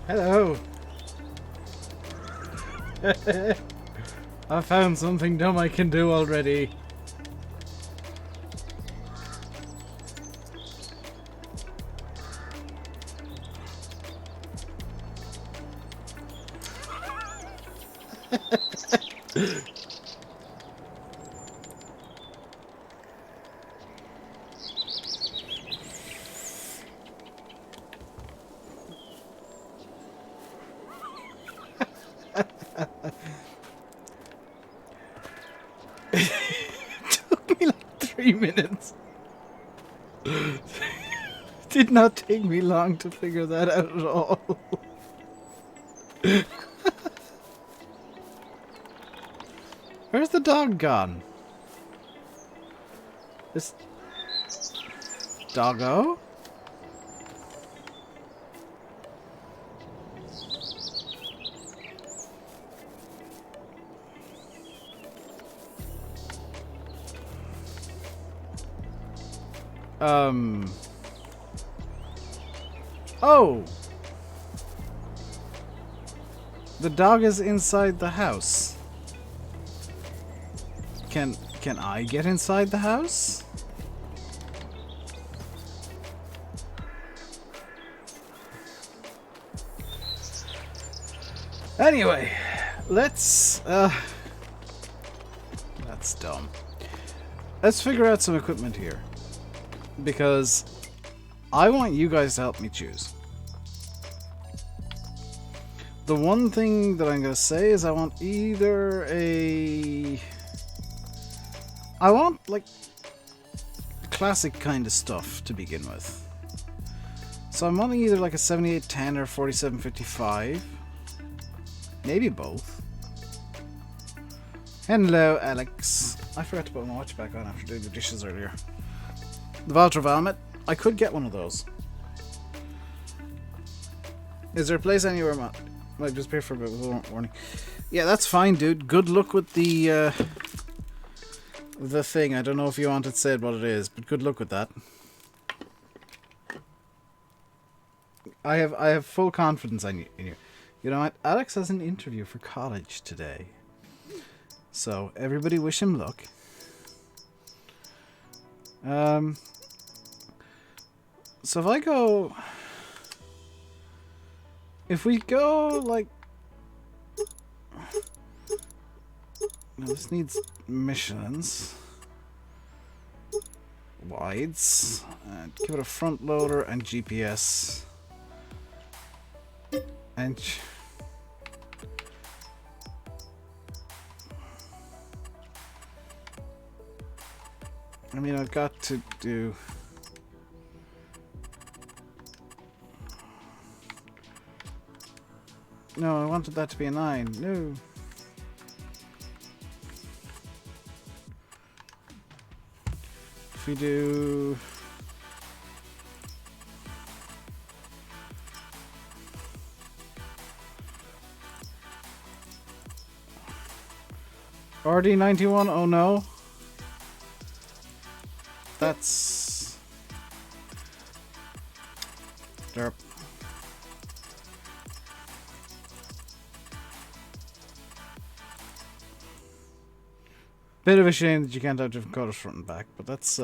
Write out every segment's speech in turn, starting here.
Hello. I found something dumb I can do already. Took me like 3 minutes. Did not take me long to figure that out at all. Where's the dog gone? This doggo? Oh! The dog is inside the house. Can I get inside the house? Anyway, let's that's dumb. Let's figure out some equipment here. Because I want you guys to help me choose. The one thing that I'm going to say is I want either I want, like, classic kind of stuff to begin with. So I'm wanting either like a 7810 or 4755. Maybe both. Hello, Alex. I forgot to put my watch back on after doing the dishes earlier. The Valtra Valmet. I could get one of those. Is there a place anywhere might just pay for a bit with warning? Yeah, that's fine, dude. Good luck with the thing. I don't know if you wanted said what it is, but good luck with that. I have full confidence in you. You know what? Alex has an interview for college today. So everybody wish him luck. So if we go like, now this needs Michelin's wides, and give it a front loader and GPS, and I mean, I've got to do. No, I wanted that to be a 9. No. If we do... RD91, oh no. that's derp. Bit of a shame that you can't have different colors front and back, but let's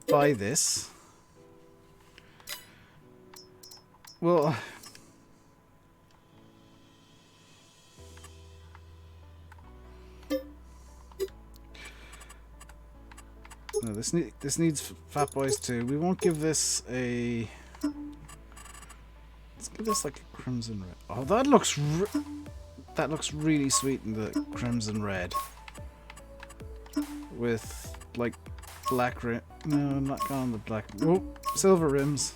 buy this. Well, no, this needs Fat Boys too. We won't give this a. Let's give this like a crimson red. Oh, that looks really sweet in the crimson red. With like black rim. No, I'm not going the black. Oh, silver rims.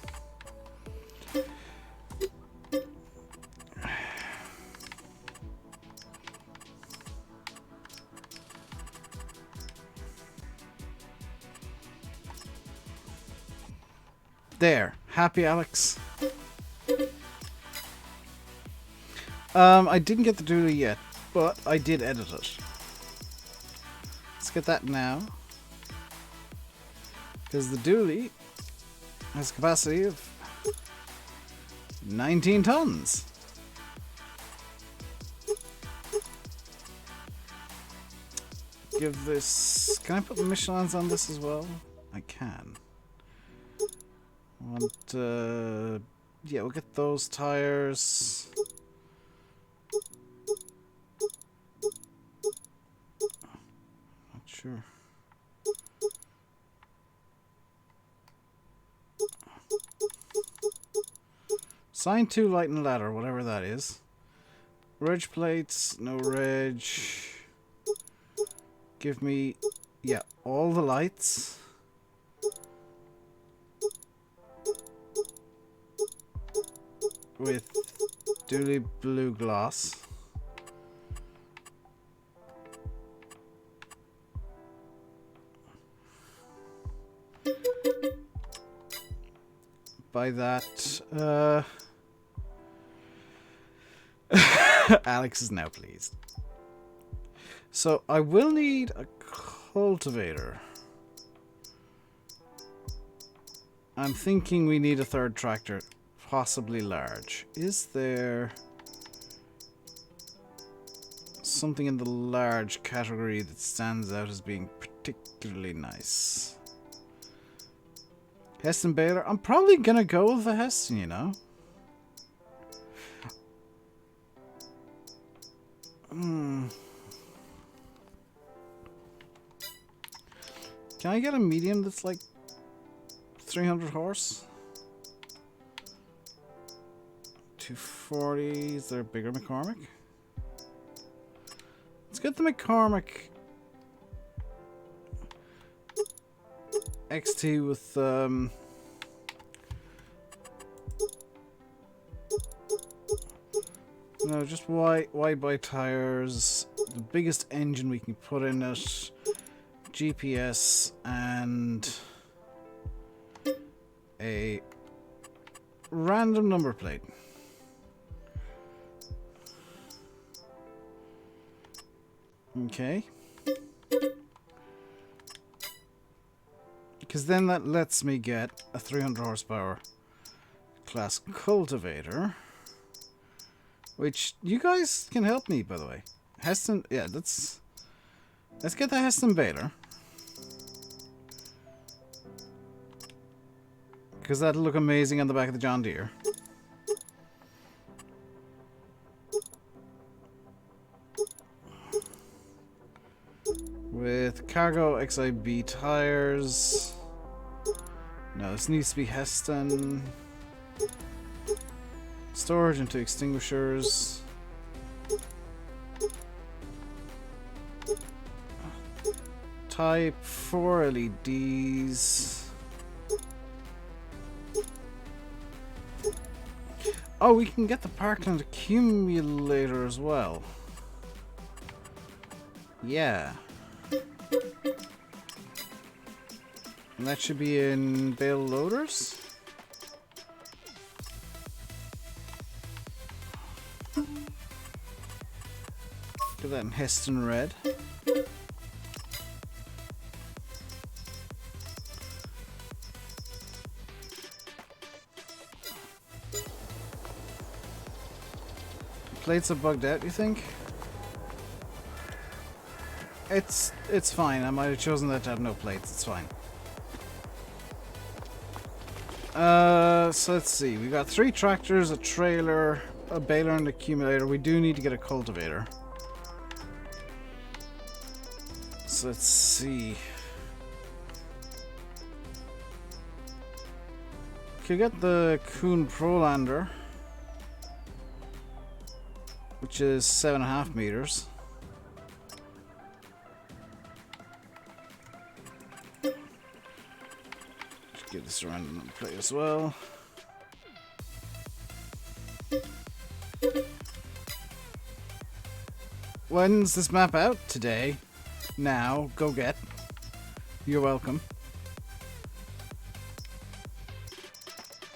There, happy Alex. I didn't get the dually yet, but I did edit it. Let's get that now. Because the dually has a capacity of 19 tons. Give this... Can I put the Michelins on this as well? I can. Yeah, we'll get those tires. Not sure. Sign 2 light and ladder, whatever that is. Reg plates, no reg. Give me, yeah, all the lights. With dually blue gloss. By that, Alex is now pleased. So I will need a cultivator. I'm thinking we need a third tractor. Possibly large. Is there something in the large category that stands out as being particularly nice? Heston baler. I'm probably gonna go with the Heston, you know. Can I get a medium that's like 300 horse? 240. Is there a bigger McCormick? Let's get the McCormick XT with no, just wide body tires, the biggest engine we can put in it, GPS, and a random number plate. Okay. Because then that lets me get a 300 horsepower class cultivator. Which you guys can help me, by the way. Heston, yeah, let's get the Heston baler. Because that'll look amazing on the back of the John Deere. With cargo XIB tires. No, this needs to be Heston. Storage and 2 extinguishers. Type 4 LEDs. Oh, we can get the Parkland accumulator as well. Yeah. And that should be in bale loaders. Get that in Heston red. plates are bugged out, you think? It's fine. I might have chosen that to have no plates. It's fine. So let's see. We got 3 tractors, a trailer, a baler, and an accumulator. We do need to get a cultivator. So let's see. Could get the Kuhn Prolander, which is 7.5 meters. Just get this around and play as well. When's this map out? Today. Now. Go get. You're welcome.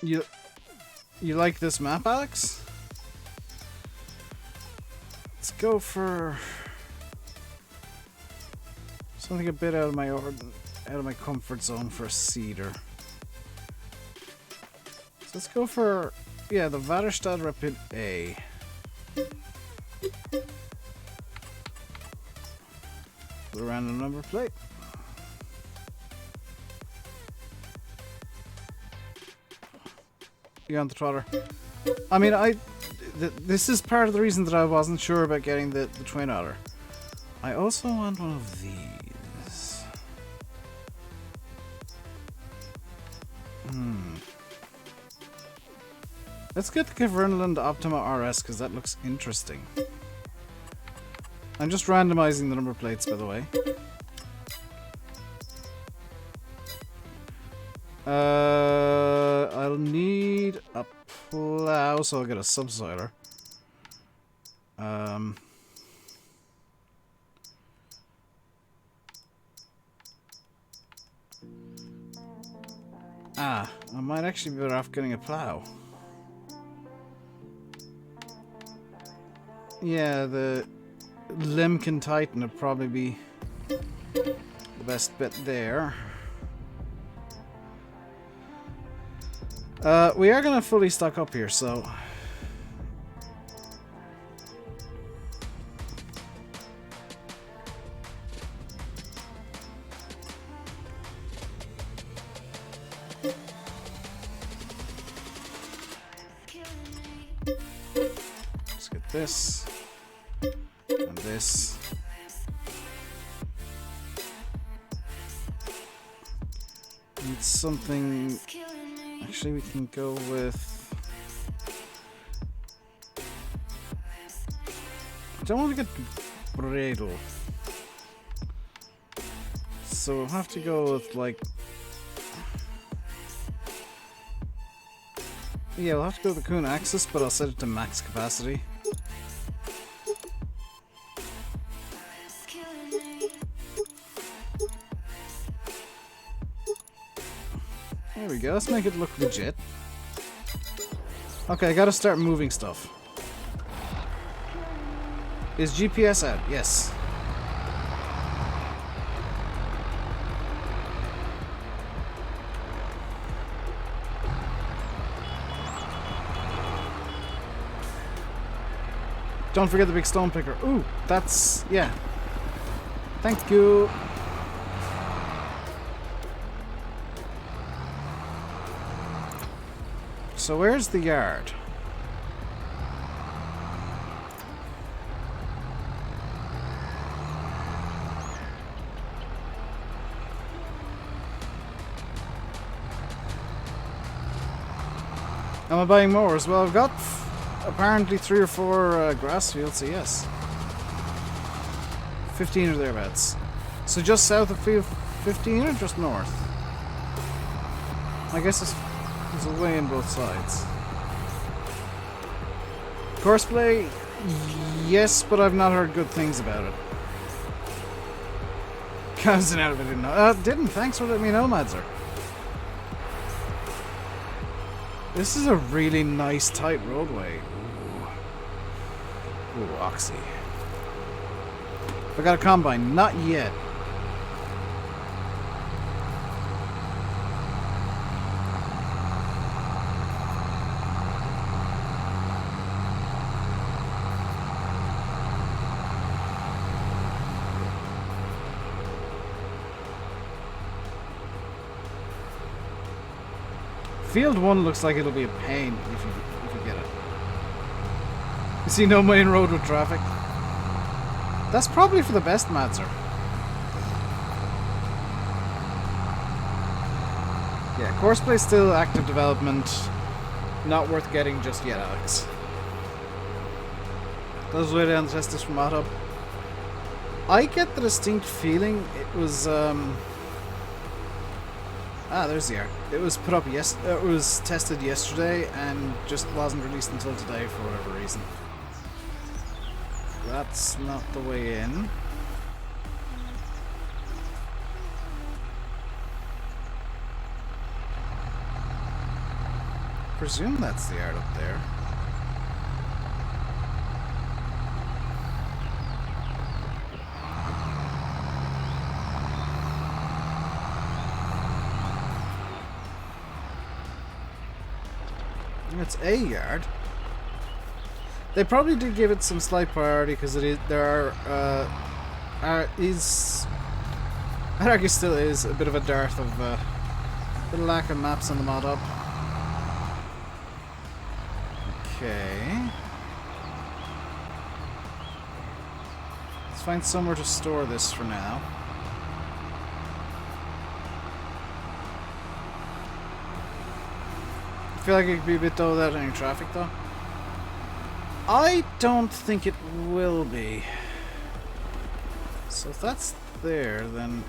You like this map, Alex? Let's go for something a bit out of my comfort zone for a cedar. So let's go for, yeah, the Vaterstad Rapid A. The random number plate. You're on the trotter. I mean, this is part of the reason that I wasn't sure about getting the twin otter. I also want one of these. Let's get the Cavernaland Optima RS because that looks interesting. I'm just randomizing the number plates, by the way. I'll need a plow, so I'll get a subsoiler. I might actually be better off getting a plow. Yeah, the Lemken Titan would probably be the best bet there. We are gonna fully stock up here, so let's get this and this. Need something. Actually, we can go with. I don't want to get Bredel, so we'll have to go with like. Yeah, we'll have to go with the Kuhn Axis, but I'll set it to max capacity. There we go, let's make it look legit. Okay, I gotta start moving stuff. Is GPS out? Yes. Don't forget the big stone picker. Ooh, that's... yeah. Thank you. So where's the yard? Am I buying more as well? I've got apparently 3 or 4 grass fields, so yes. 15 or thereabouts. So just south of field 15 or just north? I guess there's a way in both sides. Courseplay? Yes, but I've not heard good things about it. Calmsden out of it, didn't know. Didn't, thanks for letting me know, Madzer. This is a really nice tight roadway. Ooh, Oxy. I got a combine, not yet. Field 1 looks like it'll be a pain if you get it. You see no main road with traffic. That's probably for the best, Madzer. Yeah, Courseplay still active development. Not worth getting just yet, Alex. Those way down the test this from ModHub. I get the distinct feeling it was there's the art. It was put up it was tested yesterday and just wasn't released until today for whatever reason. That's not the way in. Presume that's the art up there. It's a yard. They probably did give it some slight priority because there is I'd argue still is a bit of a dearth of a bit of lack of maps on the mod up. Okay. Let's find somewhere to store this for now. I feel like it could be a bit dull without any traffic though. I don't think it will be. So if that's there, then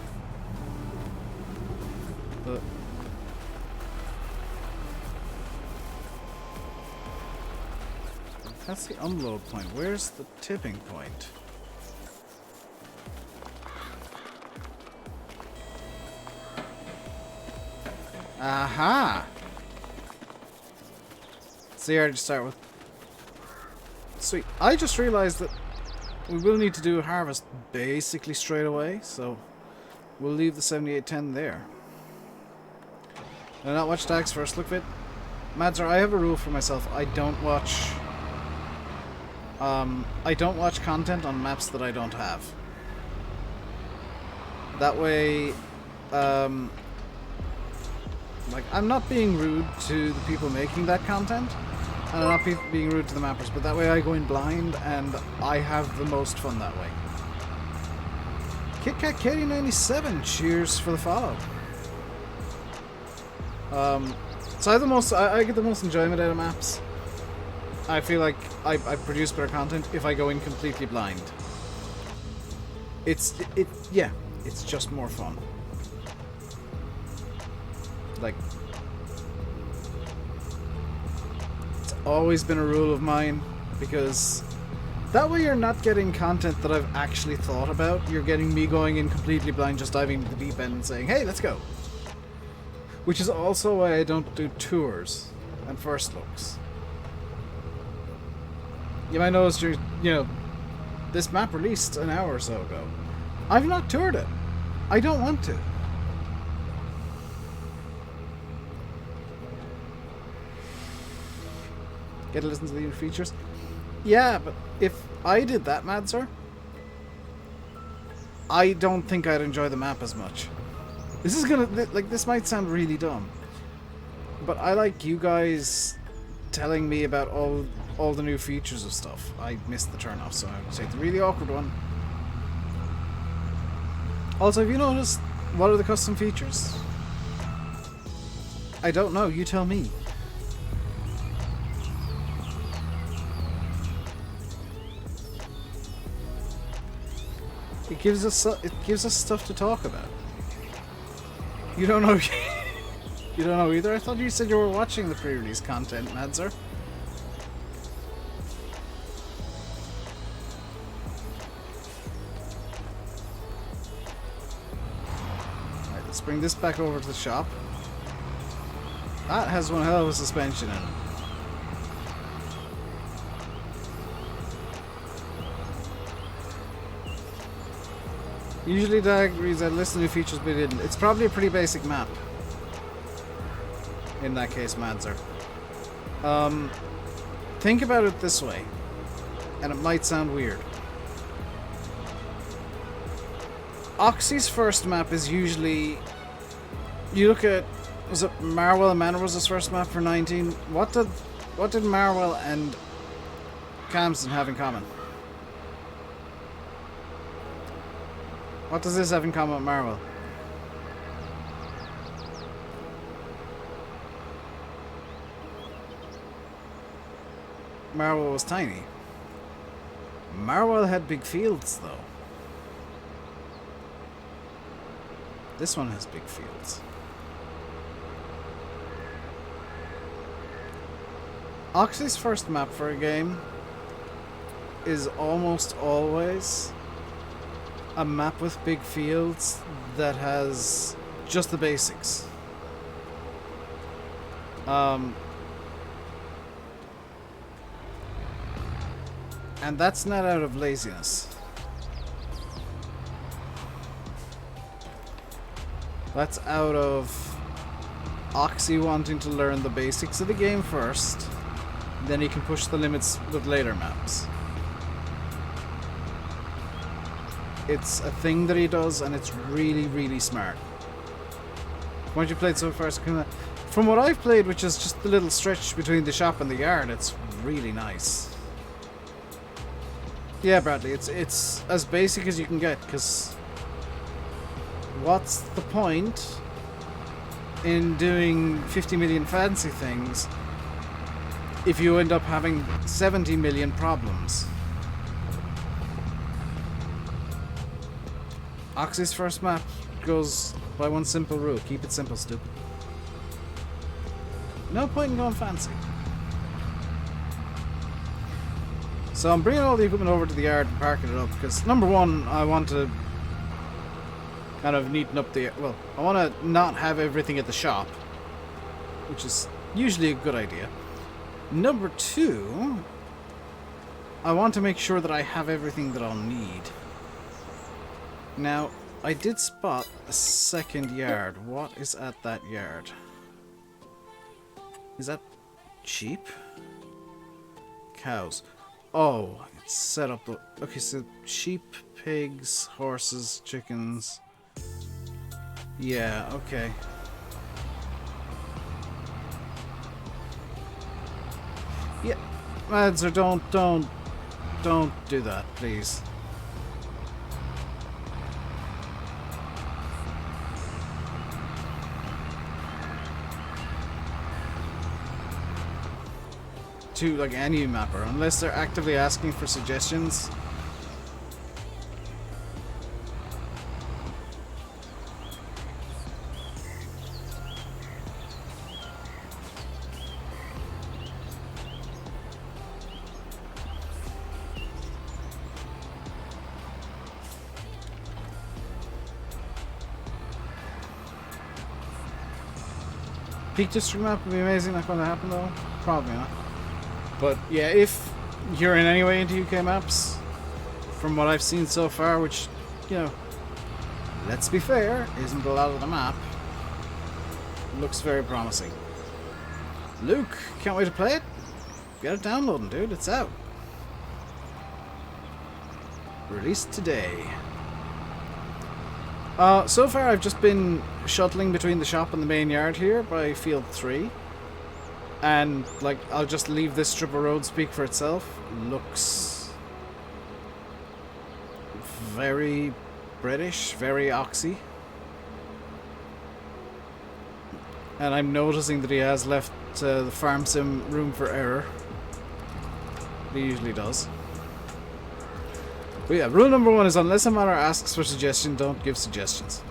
that's the unload point. Where's the tipping point? Aha! So here to start with. Sweet. I just realized that we will need to do a harvest basically straight away, so we'll leave the 7810 there. Did I not watch Dag's first look vid? Madzer, I have a rule for myself. I don't watch content on maps that I don't have. That way, like, I'm not being rude to the people making that content. And I'm not being rude to the mappers, but that way I go in blind and I have the most fun that way. KitKat Katie97, cheers for the follow. So I get the most enjoyment out of maps. I feel like I produce better content if I go in completely blind. It's just more fun. Like, always been a rule of mine, because that way you're not getting content that I've actually thought about. You're getting me going in completely blind, just diving into the deep end and saying, hey, let's go. Which is also why I don't do tours and first looks. You might notice, this map released an hour or so ago. I've not toured it. I don't want to. Get to listen to the new features. Yeah, but if I did that, Madzer, I don't think I'd enjoy the map as much. This is gonna, like, this might sound really dumb, but I like you guys telling me about all the new features of stuff. I missed the turn off, so I would take the really awkward one. Also, have you noticed what are the custom features? I don't know, you tell me. It gives us stuff to talk about. You don't know. You don't know either. I thought you said you were watching the pre-release content, Madzer. Alright, let's bring this back over to the shop. That has one hell of a suspension in it. Usually Dag reads I list new features but it didn't. It's probably a pretty basic map. In that case, Madzer. Think about it this way. And it might sound weird. Oxy's first map is usually... You look at Was it Marwell and Manor was his first map for 19? What did Marwell and Calmsden have in common? What does this have in common with Marwell? Marwell was tiny. Marwell had big fields, though. This one has big fields. Oxy's first map for a game is almost always a map with big fields that has just the basics. And that's not out of laziness. That's out of Oxy wanting to learn the basics of the game first, then he can push the limits with later maps. It's a thing that he does, and it's really, really smart. What you played so far? From what I've played, which is just the little stretch between the shop and the yard, it's really nice. Yeah, Bradley, it's as basic as you can get, because what's the point in doing 50 million fancy things if you end up having 70 million problems? Oxy's first map goes by one simple rule: keep it simple, stupid. No point in going fancy. So I'm bringing all the equipment over to the yard and parking it up because, number one, I want to kind of neaten up the... Well, I want to not have everything at the shop, which is usually a good idea. Number two, I want to make sure that I have everything that I'll need. Now, I did spot a second yard. What is at that yard? Is that sheep? Cows. Oh, it's set up. Okay, so sheep, pigs, horses, chickens. Yeah, okay. Yeah, Mads, don't do that, please. To like any mapper, unless they're actively asking for suggestions. Peak District map would be amazing. Not going to happen though. Probably not. But yeah, if you're in any way into UK maps, from what I've seen so far, which, you know, let's be fair, isn't a lot of the map, looks very promising. Luke, can't wait to play it. Get it downloading, dude. It's out. Released today. So far I've just been shuttling between the shop and the main yard here by field 3. And, like, I'll just leave this strip of road speak for itself. Looks very British, very Oxy. And I'm noticing that he has left the farm sim room for error. He usually does. But yeah, rule number 1 is unless a modder asks for suggestion, don't give suggestions.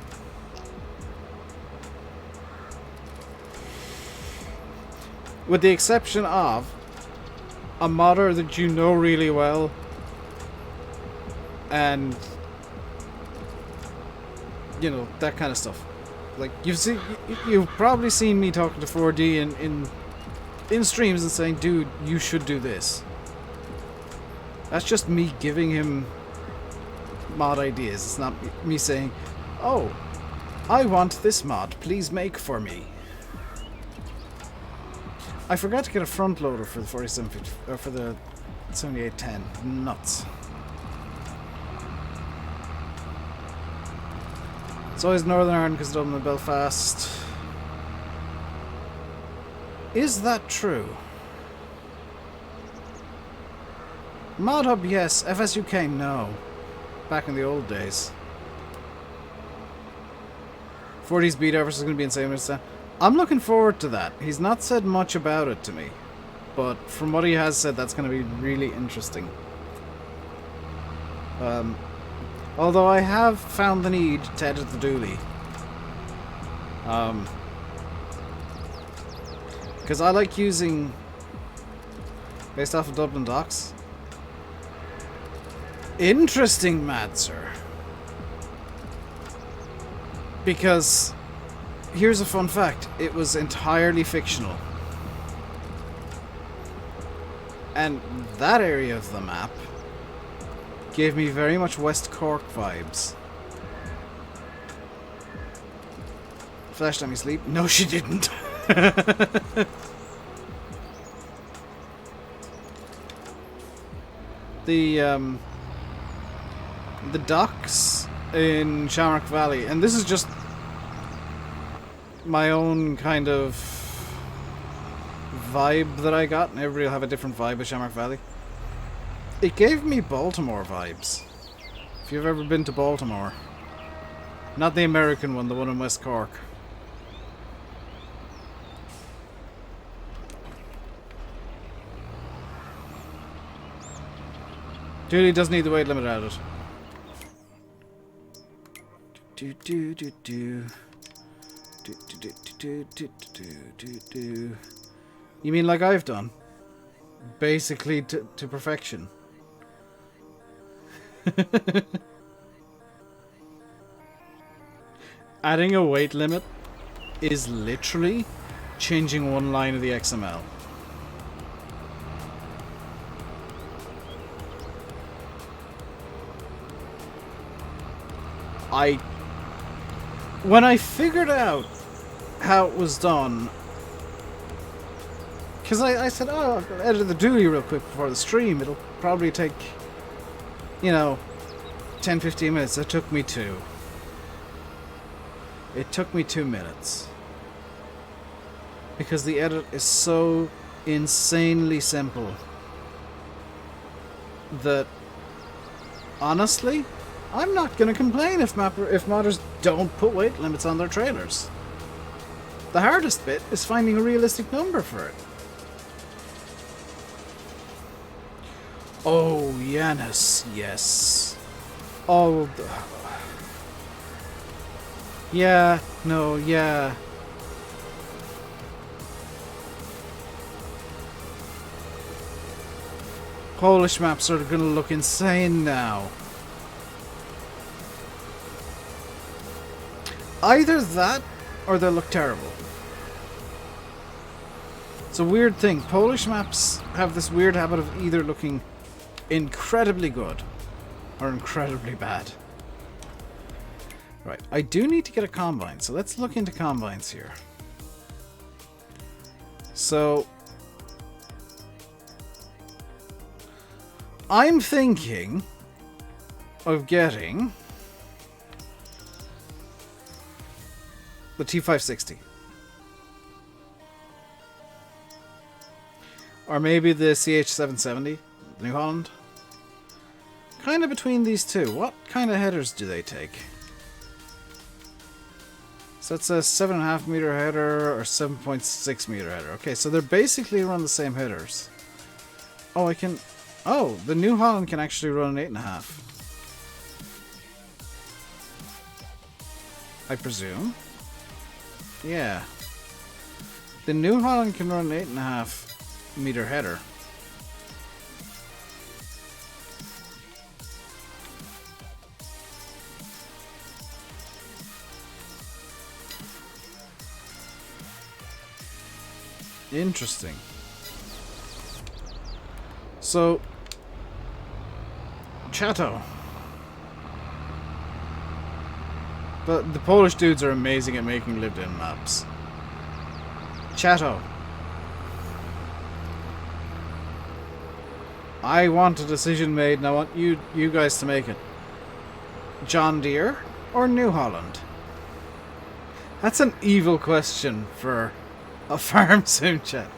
With the exception of a modder that you know really well, and you know, that kind of stuff. Like you've probably seen me talking to 4D in streams and saying, dude, you should do this. That's just me giving him mod ideas. It's not me saying, oh, I want this mod, please make for me. I forgot to get a front loader for the 4750 or for the 7810. Nuts. It's always Northern Ireland because Dublin and Belfast. Is that true? Mod Hub, yes. FSUK, no. Back in the old days. 40s beat versus going to be insane. I'm looking forward to that. He's not said much about it to me. But from what he has said, that's going to be really interesting. Although I have found the need to edit the dually. Because I like using... based off of Dublin Docks. Interesting, mad sir. Because... here's a fun fact. It was entirely fictional. And that area of the map gave me very much West Cork vibes. Flashed at me sleep? No, she didn't. The docks in Shamrock Valley, and this is just my own kind of vibe that I got, and everybody will have a different vibe with Shamrock Valley. It gave me Baltimore vibes. If you've ever been to Baltimore. Not the American one, the one in West Cork. Duty does need the weight limit added. Do do do do. Do do do do do do do do. You mean like I've done? Basically to perfection. Adding a weight limit is literally changing one line of the XML. When I figured out how it was done, because I said, oh, I'll edit the duty real quick before the stream. It'll probably take, you know, 10-15 minutes. It took me 2. It took me 2 minutes. Because the edit is so insanely simple that, honestly, I'm not going to complain if modders don't put weight limits on their trailers. The hardest bit is finding a realistic number for it. Oh, Yanis, yes. Oh, yeah, no, yeah. Polish maps are gonna look insane now. Either that, or they'll look terrible. It's a weird thing. Polish maps have this weird habit of either looking incredibly good or incredibly bad. Right, I do need to get a combine, so let's look into combines here. So, I'm thinking of getting the T560. Or maybe the CH770, the New Holland. Kind of between these two. What kind of headers do they take? So it's a 7.5 meter header or 7.6 meter header. Okay, so they're basically run the same headers. Oh, I can... Oh, the New Holland can actually run an 8.5. I presume. Yeah. The New Holland can run an 8.5 meter header. Interesting. So, Chateau. But the Polish dudes are amazing at making lived-in maps. Chateau. I want a decision made, and I want you guys to make it. John Deere or New Holland? That's an evil question for A farm soon, chat.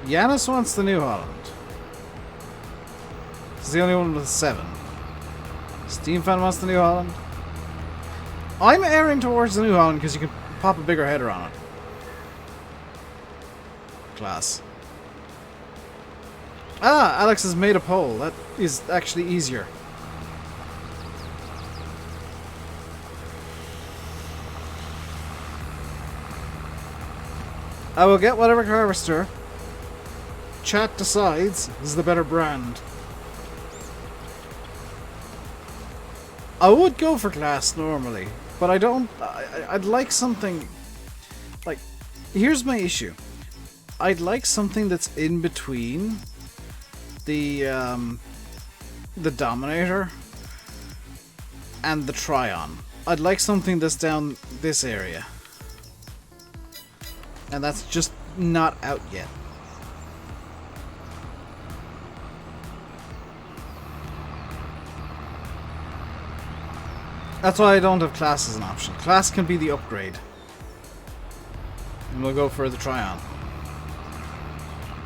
Yanis wants the New Holland. He's the only one with 7. Steam Fan wants the New Holland. I'm erring towards the New Holland because you can pop a bigger header on it. Class. Ah, Alex has made a poll. That is actually easier. I will get whatever harvester chat decides is the better brand. I would go for glass normally, but I don't. I'd like something like. Here's my issue. I'd like something that's in between the Dominator and the Tryon. I'd like something that's down this area, and that's just not out yet. That's why I don't have class as an option. Class can be the upgrade. And we'll go for the Tryon.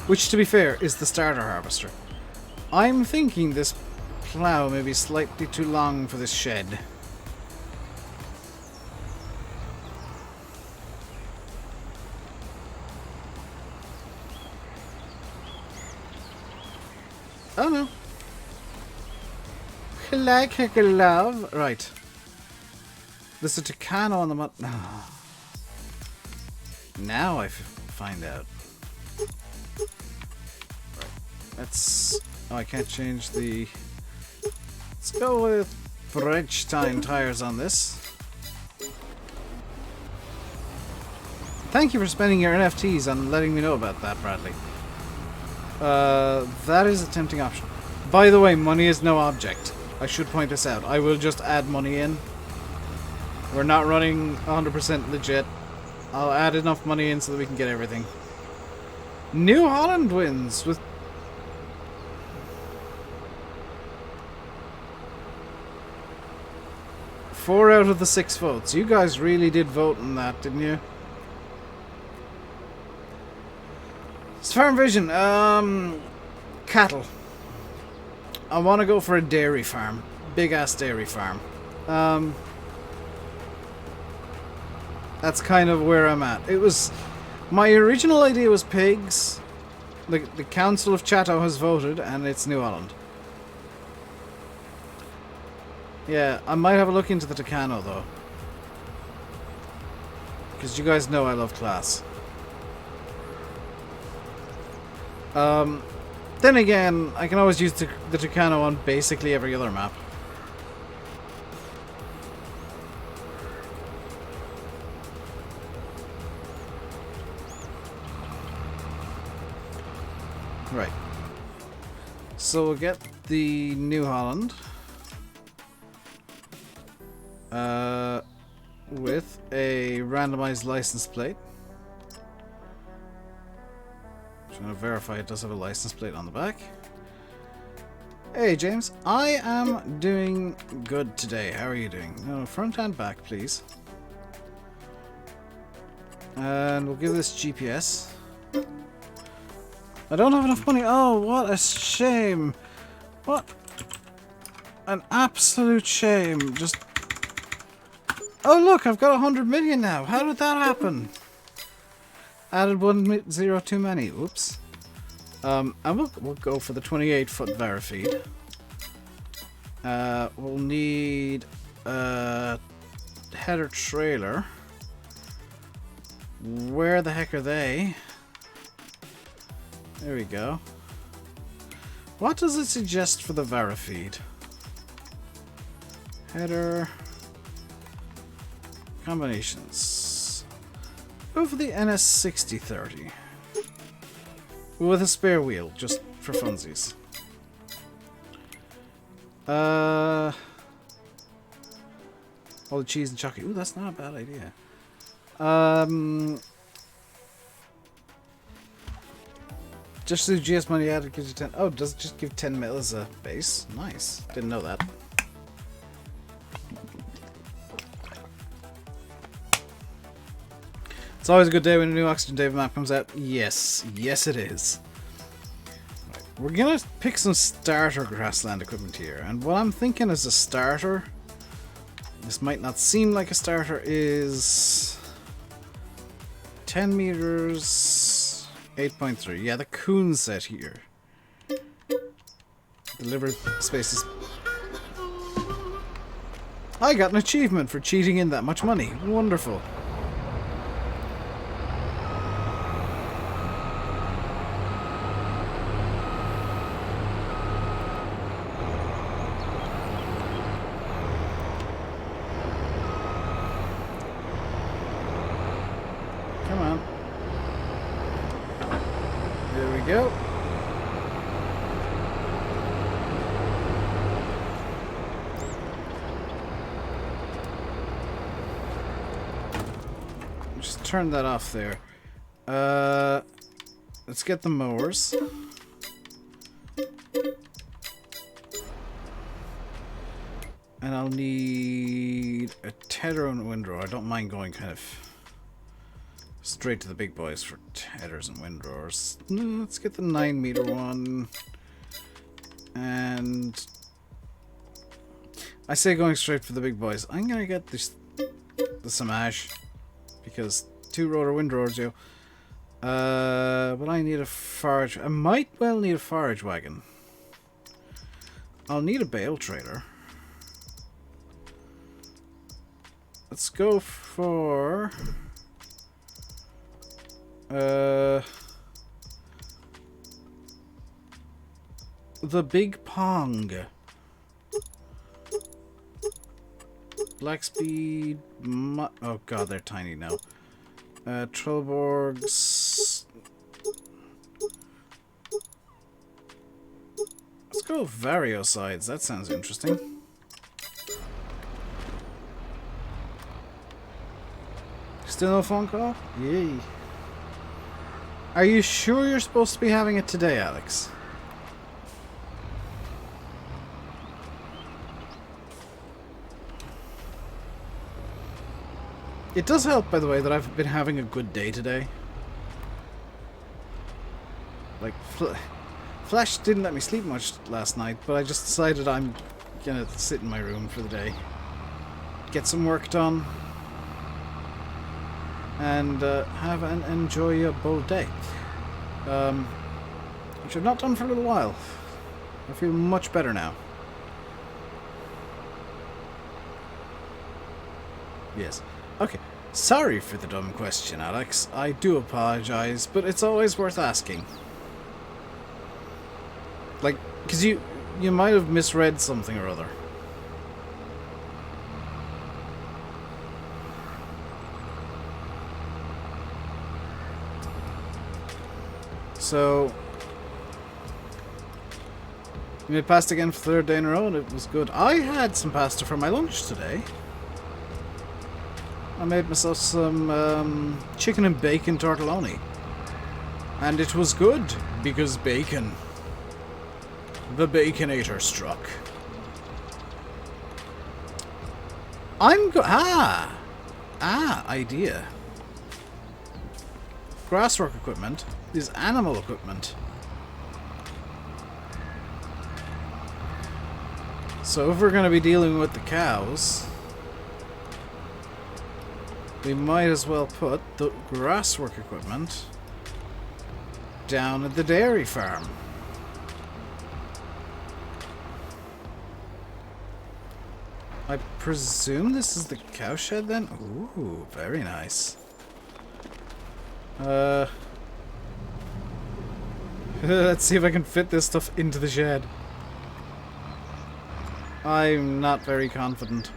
Which, to be fair, is the starter harvester. I'm thinking this plough may be slightly too long for this shed. Oh no. Like a glove. Right. There's a Tucano on the mud. Oh. Now I find out. Right. Let's. Oh, I can't change the. Let's go with Bridgestone tires on this. Thank you for spending your NFTs on letting me know about that, Bradley. That is a tempting option. By the way, money is no object. I should point this out. I will just add money in. We're not running 100% legit. I'll add enough money in so that we can get everything. New Holland wins with... Four out of the 6 votes. You guys really did vote on that, didn't you? It's Farm Vision. Cattle. I want to go for a dairy farm. Big ass dairy farm. That's kind of where I'm at. It was... My original idea was pigs. The Council of Chatto has voted, and it's New Holland. Yeah, I might have a look into the Tucano, though. Because you guys know I love class. Then again, I can always use the Tucano on basically every other map. Right. So we'll get the New Holland. With a randomized license plate. I'm trying to verify it does have a license plate on the back. Hey James, I am doing good today. How are you doing? No, front and back, please. And we'll give this GPS. I don't have enough money. Oh, what a shame. What an absolute shame. Just... Oh look, I've got 100 million now. How did that happen? Added 1 0 too many. Oops. And we'll go for the 28-foot Varifeed. We'll need a header trailer. Where the heck are they? There we go. What does it suggest for the Varifeed? Header... Combinations. Go for the NS6030. With a spare wheel, just for funsies. All the cheese and chocolate. Ooh, that's not a bad idea. Just the GS money added gives you 10. Oh, does it just give 10 mil as a base? Nice. Didn't know that. It's always a good day when a new Oxygen Dave map comes out. Yes. Yes, it is. Right. We're going to pick some starter grassland equipment here. And what I'm thinking as a starter, this might not seem like a starter, is 10 meters, 8.3. Yeah, the Coon set here. Delivered spaces. I got an achievement for cheating in that much money. Wonderful. Come on. There we go. Just turn that off there. Let's get the mowers. And I'll need a tether and a windrower. I don't mind going kind of straight to the big boys for tethers and windrowers. No, let's get the 9-meter one. And I say going straight for the big boys. I'm gonna get the Samaj because 2-rotor windrowers, yo. But I need a forage. I might well need a forage wagon. I'll need a bale trailer. Let's go for the big pong. Black speed. Oh god, they're tiny now. Trelleborgs. Let's go Vario sides. That sounds interesting. Still no phone call? Yay. Are you sure you're supposed to be having it today, Alex? It does help, by the way, that I've been having a good day today. Like, Flash didn't let me sleep much last night, but I just decided I'm gonna sit in my room for the day. Get some work done. And have an enjoyable day. Which I've not done for a little while. I feel much better now. Yes. Okay. Sorry for the dumb question, Alex. I do apologize, but it's always worth asking. Like, because you might have misread something or other. So, we made pasta again for the 3rd day in a row, and it was good. I had some pasta for my lunch today. I made myself some chicken and bacon tortelloni. And it was good, because bacon. The Baconator struck. Idea. Grasswork equipment is animal equipment. So if we're going to be dealing with the cows, we might as well put the grasswork equipment down at the dairy farm. I presume this is the cow shed then? Ooh, very nice. Let's see if I can fit this stuff into the shed. I'm not very confident.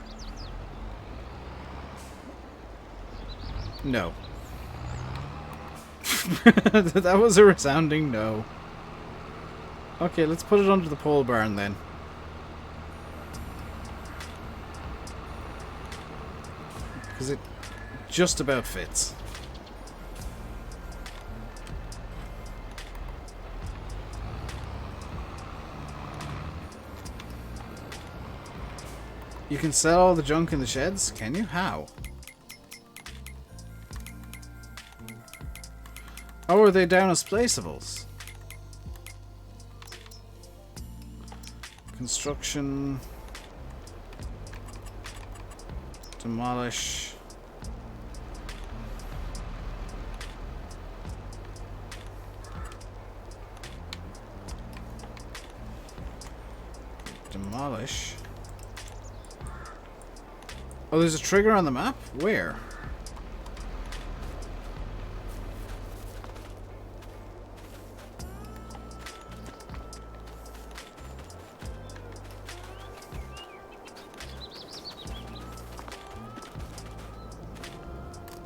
No. That was a resounding no. Okay, let's put it under the pole barn then. Because it just about fits. You can sell all the junk in the sheds? Can you? How? Oh, are they down as placeables? Construction. Demolish. Demolish. Oh, there's a trigger on the map? Where?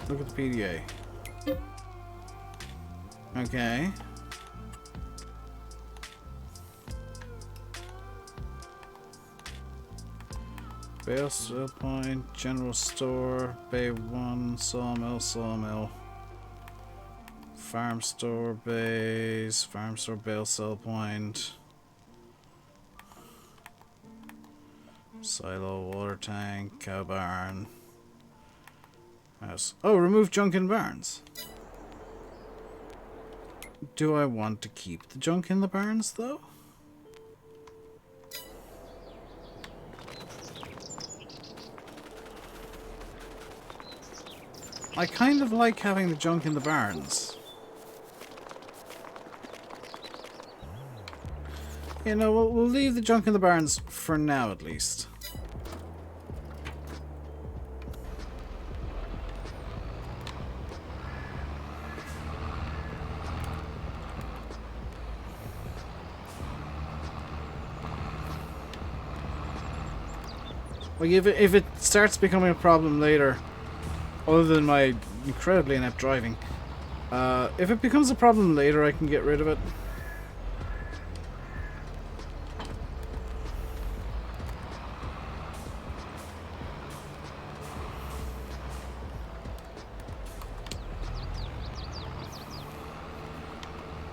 Look at the PDA. Okay. Bale Sale Point, General Store, Bay 1, Sawmill, Farm Store Base, Farm Store Bale Sale Point, Silo, Water Tank, Cow Barn, House. Oh, remove junk in barns. Do I want to keep the junk in the barns, though? I kind of like having the junk in the barns. You know, we'll leave the junk in the barns for now, at least. Like, if it starts becoming a problem later, other than my incredibly inept driving, if it becomes a problem later, I can get rid of it.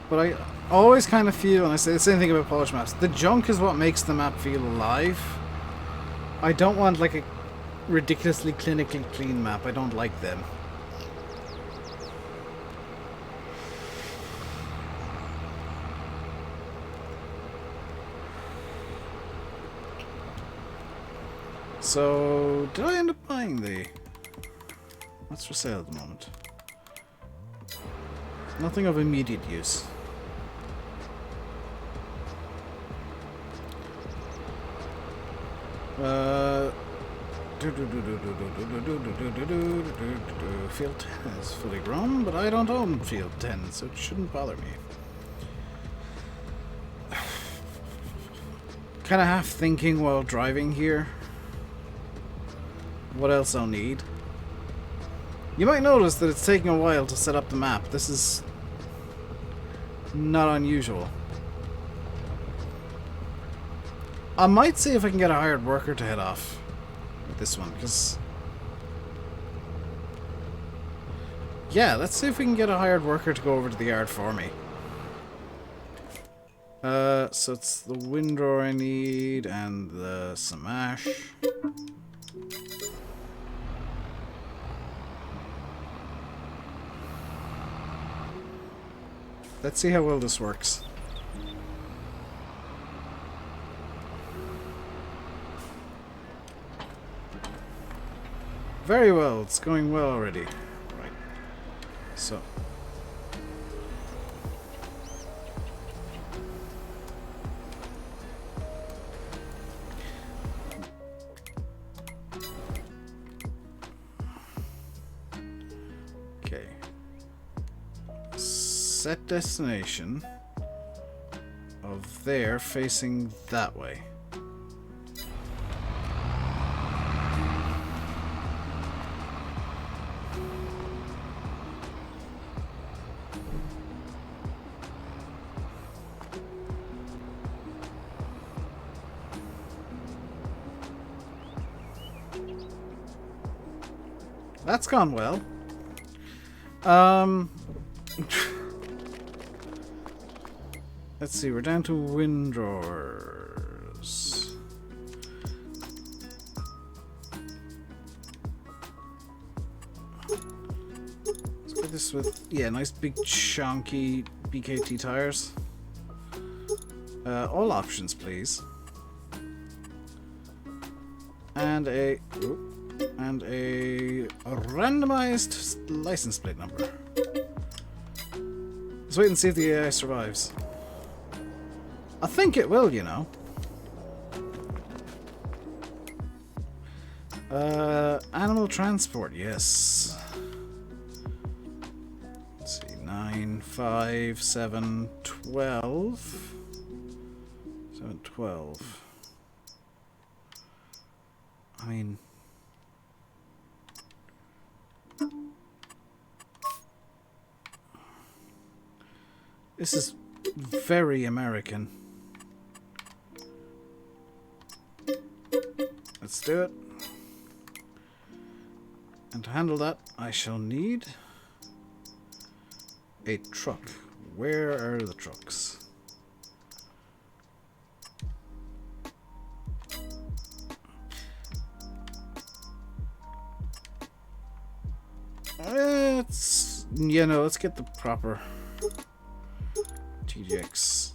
But I always kind of feel, and I say the same thing about polished maps, the junk is what makes the map feel alive. I don't want like a ridiculously clinically clean map. I don't like them. So, did I end up buying the... What's for sale at the moment? Nothing of immediate use. Field 10 is fully grown, but I don't own Field 10, so it shouldn't bother me. Kind of half thinking while driving here what else I'll need. You might notice that it's taking a while to set up the map. This is not unusual. I might see if I can get a hired worker to head off with this one, because... Yeah, let's see if we can get a hired worker to go over to the yard for me. So it's the windrower I need, and the some ash. Let's see how well this works. Very well, it's going well already. Right. So. Okay. Set destination of there facing that way. That's gone well. Let's see, we're down to windrowers. Let's get this with, yeah, nice big chunky BKT tires. All options, please. And a randomized license plate number. Let's wait and see if the AI survives. I think it will, you know. Animal transport, yes. Let's see, 9, 5, 7, 12. 7, 12. I mean... This is very American. Let's do it. And to handle that, I shall need a truck. Where are the trucks? Let's, you know, let's get the proper TGX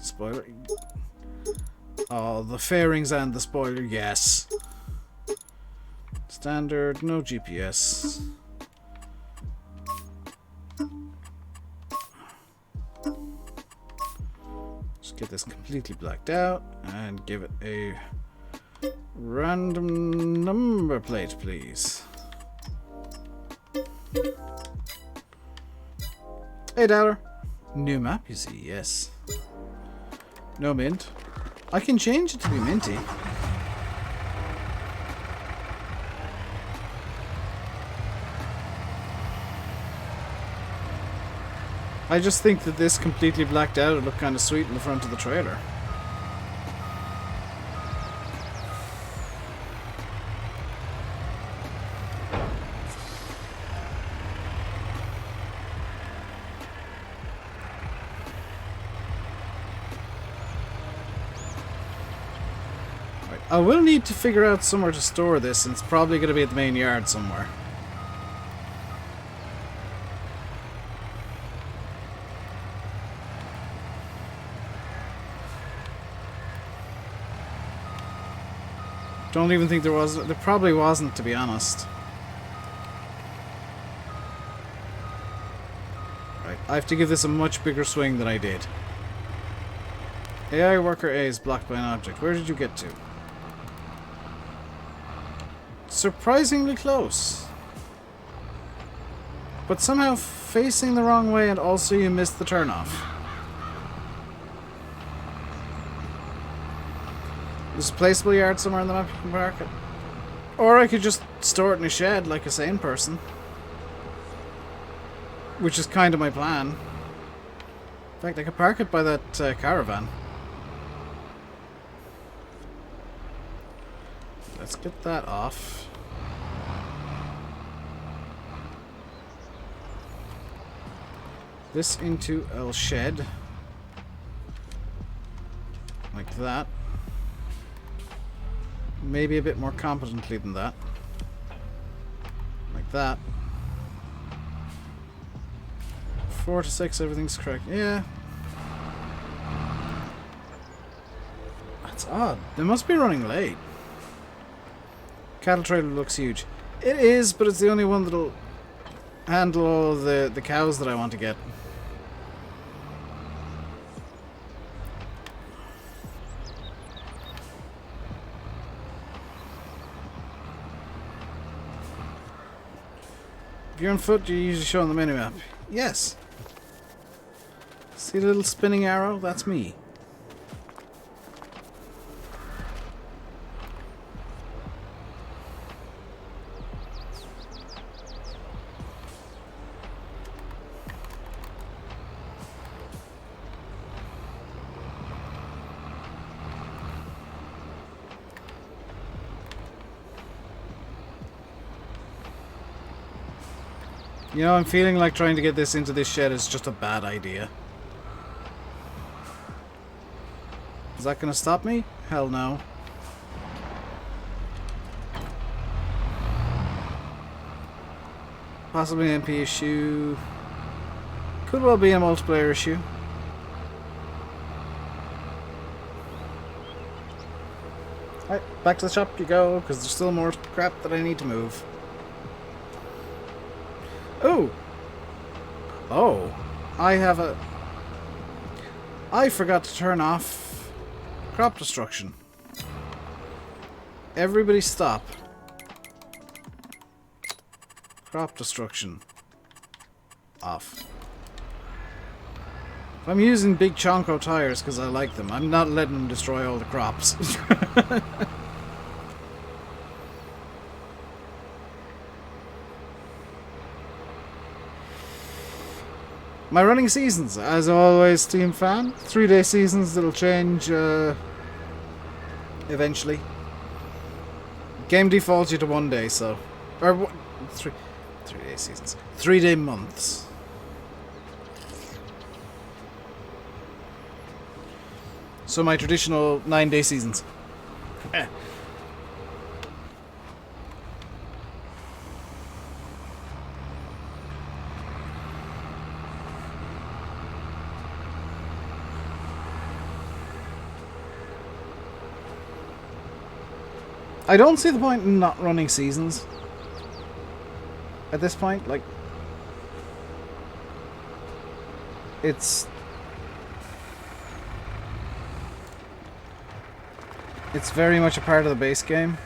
spoiler. Oh, the fairings and the spoiler, yes. Standard, no GPS. Just get this completely blacked out and give it a random number plate, please. $8. New map, you see, yes. No mint. I can change it to be minty. I just think that this completely blacked out would look kind of sweet in the front of the trailer. Right. I will need to figure out somewhere to store this, and it's probably going to be at the main yard somewhere. Don't even think there was. There probably wasn't, to be honest. Right, I have to give this a much bigger swing than I did. AI worker A is blocked by an object. Where did you get to? Surprisingly close. But somehow facing the wrong way, and also you missed the turnoff. There's a placeable yard somewhere in the map you can park it. Or I could just store it in a shed like a sane person. Which is kind of my plan. In fact, I could park it by that caravan. Let's get that off. This into a shed. Like that. Maybe a bit more competently than that. Like that. 4 to 6, everything's correct. Yeah. That's odd. They must be running late. Cattle trailer looks huge. It is, but it's the only one that'll handle all the cows that I want to get. If you're on foot, you usually show on the minimap. Yes. See the little spinning arrow? That's me. You know, I'm feeling like trying to get this into this shed is just a bad idea. Is that going to stop me? Hell no. Possibly an MP issue. Could well be a multiplayer issue. Alright, back to the shop you go, because there's still more crap that I need to move. Oh! Oh! I forgot to turn off crop destruction. Everybody stop. Crop destruction. Off. If I'm using big Chonko tires because I like them, I'm not letting them destroy all the crops. My running seasons, as always, Team Fan. 3-day seasons that'll change eventually. Game defaults you to 1 day, so... Or 3-day seasons. 3-day months. So my traditional 9-day seasons. I don't see the point in not running seasons. At this point, like... It's very much a part of the base game.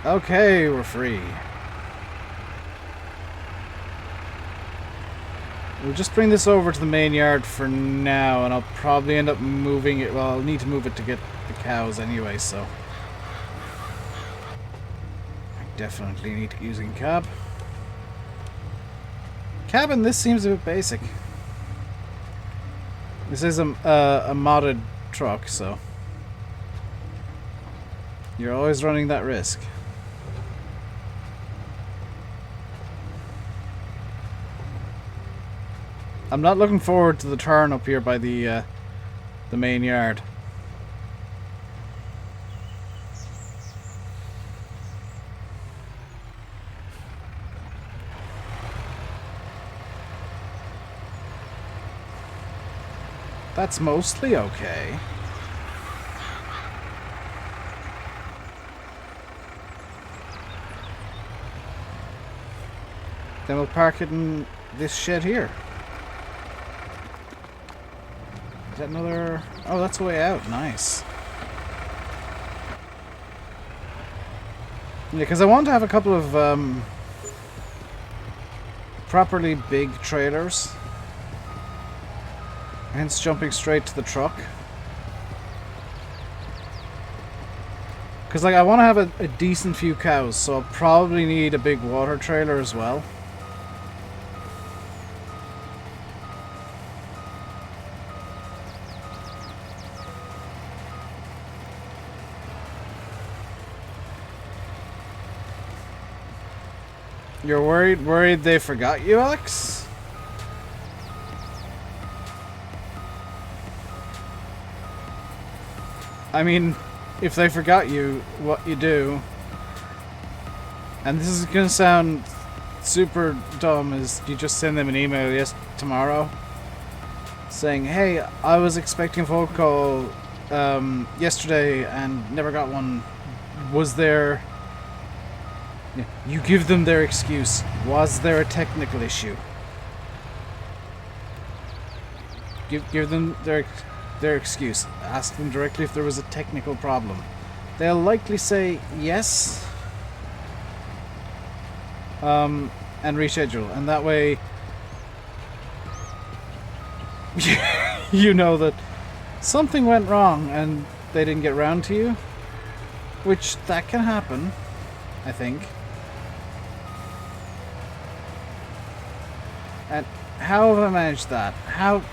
Okay, we're free. We'll just bring this over to the main yard for now, and I'll probably end up moving it. Well, I'll need to move it to get the cows anyway, so... I definitely need to be using cab. Cabin, this seems a bit basic. This is a modded truck, so... You're always running that risk. I'm not looking forward to the turn up here by the main yard. That's mostly okay. Then we'll park it in this shed here. Is that another... Oh, that's a way out. Nice. Yeah, because I want to have a couple of properly big trailers. Hence jumping straight to the truck. Because like I want to have a decent few cows, so I'll probably need a big water trailer as well. You're worried they forgot you, Alex? I mean, if they forgot you, what you do, and this is gonna sound super dumb, is you just send them an email tomorrow saying, hey, I was expecting a phone call yesterday and never got one. Was there... You give them their excuse. Was there a technical issue? Give them their excuse. Ask them directly if there was a technical problem. They'll likely say yes. And reschedule. And that way you know that something went wrong and they didn't get round to you. Which, that can happen, I think. And how have I managed that? How?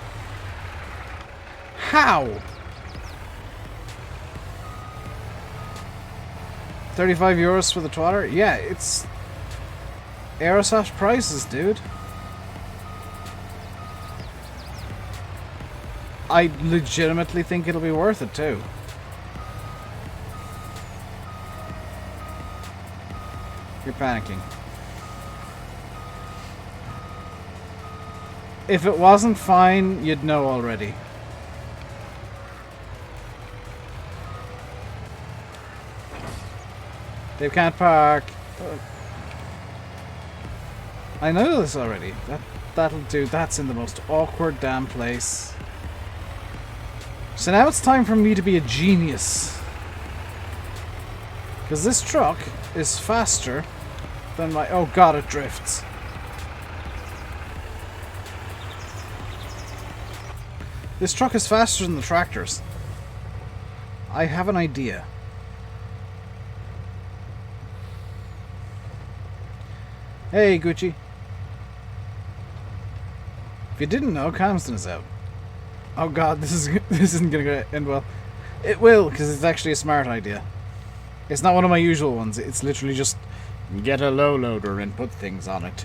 35 euros for the twatter? Yeah, it's Aerosoft prices, dude. I legitimately think it'll be worth it too. You're panicking. If it wasn't fine, you'd know already. They can't park. I know this already. That'll do. That's in the most awkward damn place. So now it's time for me to be a genius. Because this truck is faster than my... Oh god, it drifts. This truck is faster than the tractors. I have an idea. Hey, Gucci. If you didn't know, Calmsden is out. Oh god, this isn't gonna end well. It will, because it's actually a smart idea. It's not one of my usual ones. It's literally just get a low loader and put things on it.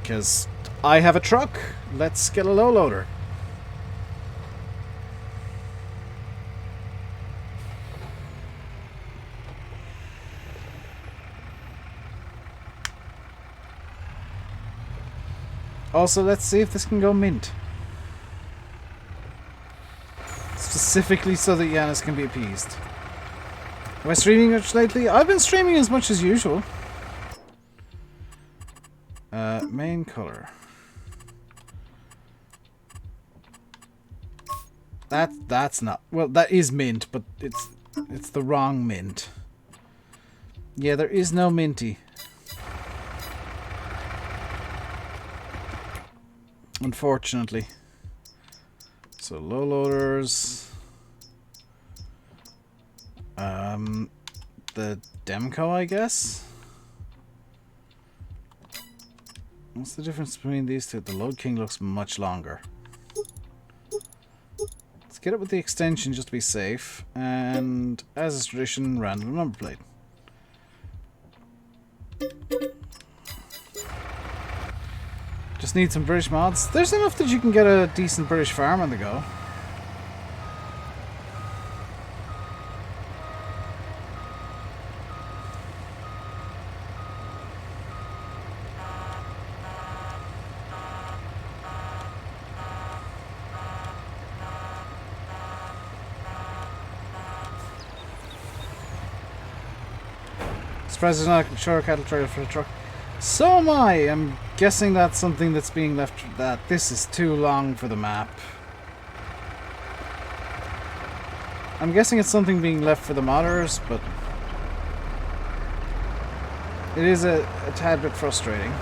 Because I have a truck. Let's get a low loader. Also, let's see if this can go mint. Specifically so that Yanis can be appeased. Am I streaming much lately? I've been streaming as much as usual. Main color. That's not... Well, that is mint, but it's the wrong mint. Yeah, there is no minty. Unfortunately. So low loaders. The Demco, I guess. What's the difference between these two? The Load King looks much longer. Let's get it with the extension just to be safe. And as is tradition, random number plate. Just need some British mods. There's enough that you can get a decent British farm on the go. Surprised there's not a short cattle trailer for the truck. So am I. I'm guessing that's something that's being left. That this is too long for the map. I'm guessing it's something being left for the modders, but it is a tad bit frustrating.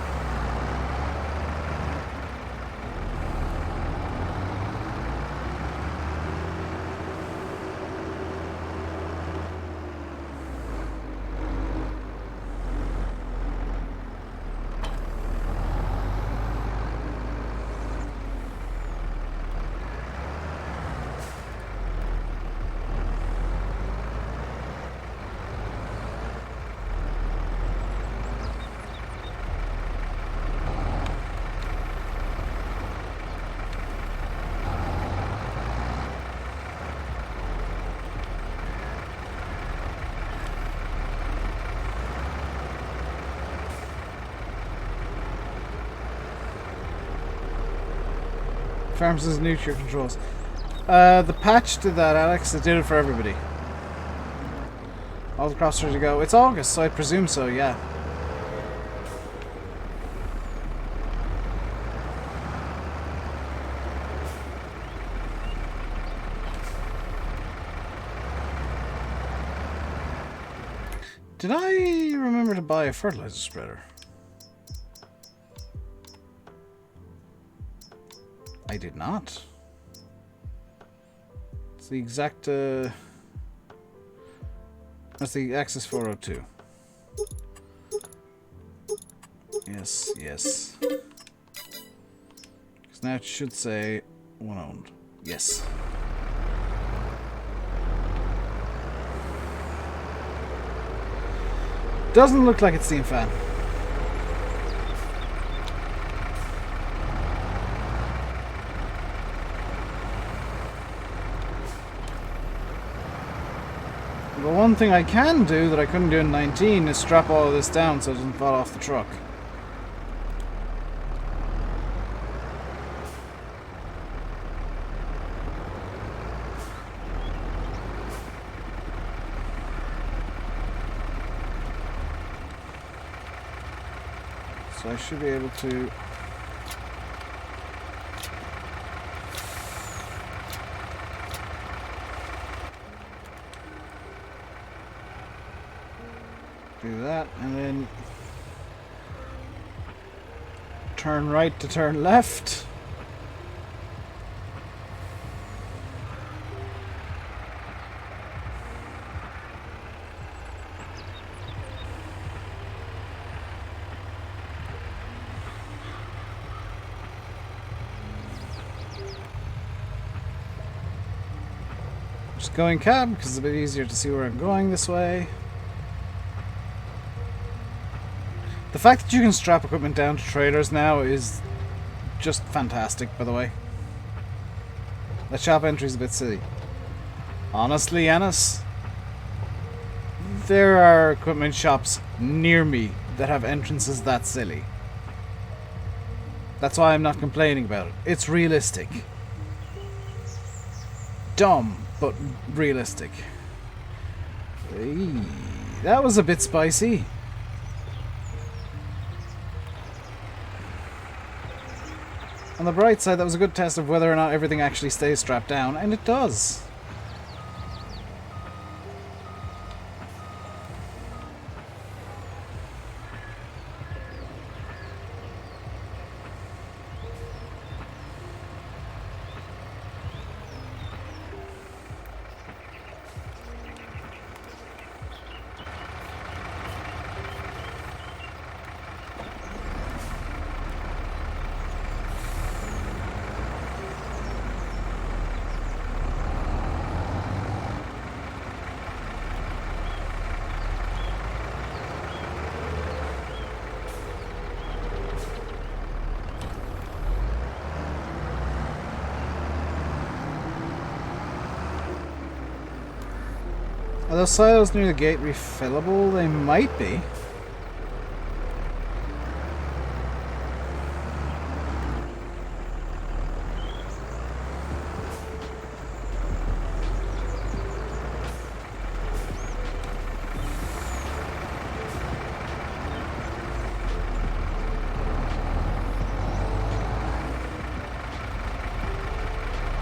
Farms as nutrient controls. The patch did that, Alex. It did it for everybody. All the crops ready to go. It's August, so I presume so, yeah. Did I remember to buy a fertilizer spreader? I did not. It's the exact, that's the Axis 402. Yes, yes. Because now it should say one owned. Yes. Doesn't look like it's Steam Fan. But one thing I can do that I couldn't do in 19 is strap all of this down so it doesn't fall off the truck. So I should be able to do that and then turn right to turn left. Just going cab because it's a bit easier to see where I'm going this way. The fact that you can strap equipment down to trailers now is just fantastic, by the way. That shop entry is a bit silly. Honestly, Annis, there are equipment shops near me that have entrances that silly. That's why I'm not complaining about it. It's realistic. Dumb, but realistic. Eee, that was a bit spicy. On the bright side, that was a good test of whether or not everything actually stays strapped down, and it does. Are those silos near the gate refillable? They might be.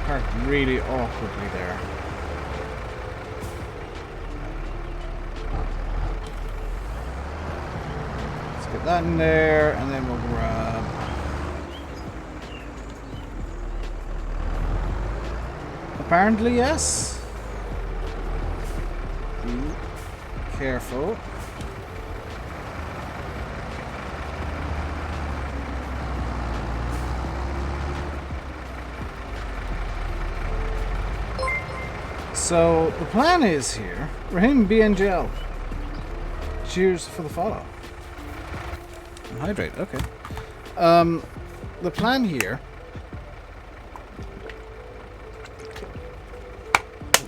Parked really awkwardly there. Get that in there, and then we'll grab apparently yes. Be careful. So the plan is here, Rahim BNGL. Cheers for the follow. Hydrate, okay. The plan here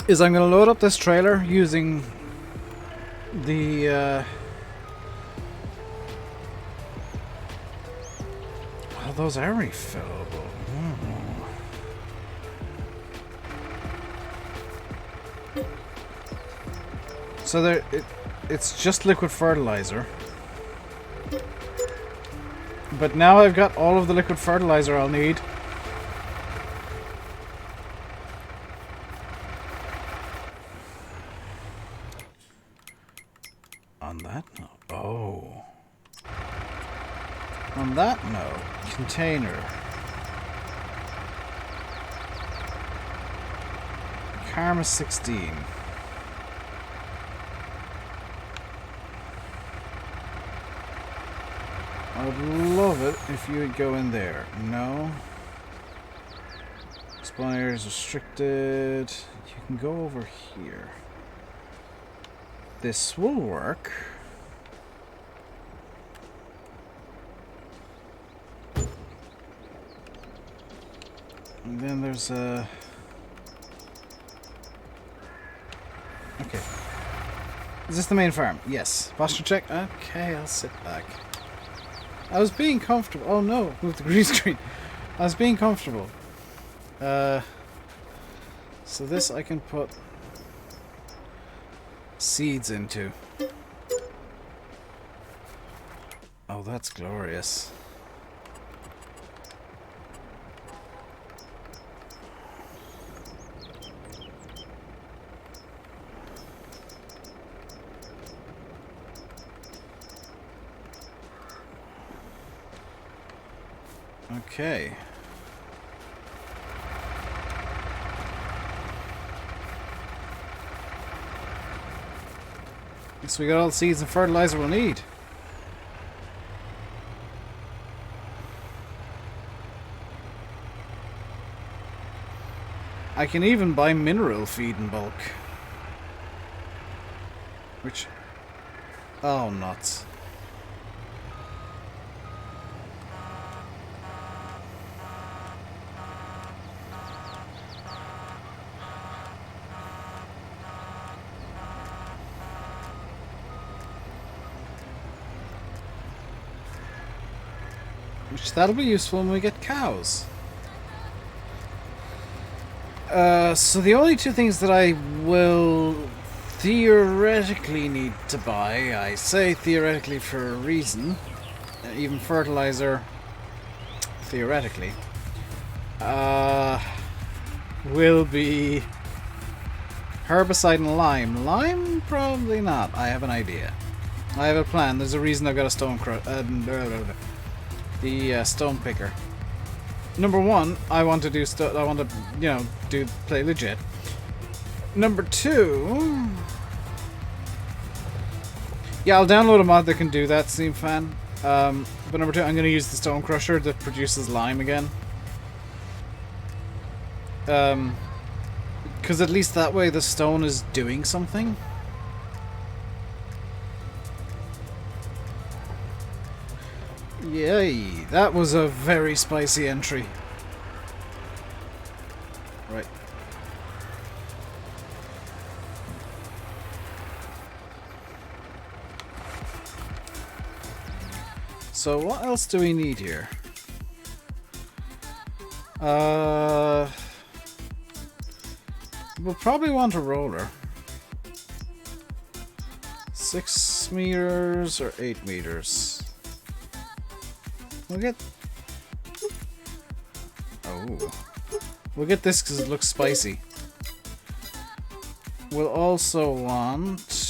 is I'm going to load up this trailer using the oh, those are refillable. So there, it's just liquid fertilizer. But now I've got all of the liquid fertilizer I'll need. On that note, oh. On that note, container. Karma 16. I would love it if you would go in there. No. Spawn area is restricted. You can go over here. This will work. And then there's a... Okay. Is this the main farm? Yes. Posture check? Okay, I'll sit back. I was being comfortable. Oh no, move the green screen. I was being comfortable. So this I can put seeds into. Oh, that's glorious. Okay. Guess we got all the seeds and fertilizer we'll need. I can even buy mineral feed in bulk. Which... oh, nuts. Which that'll be useful when we get cows. So the only two things that I will theoretically need to buy, I say theoretically for a reason, even fertilizer, theoretically, will be herbicide and lime. Lime, probably not. I have an idea. I have a plan. There's a reason I've got a stone stone picker. Number one, I want to do I want to, you know, play legit. Number two, yeah, I'll download a mod that can do that, Steam fan. But number two, I'm going to use the stone crusher that produces lime again. Because at least that way the stone is doing something. Yay, that was a very spicy entry. Right. So what else do we need here? We'll probably want a roller. 6 meters or 8 meters? We'll get... oh. We'll get this because it looks spicy. We'll also want...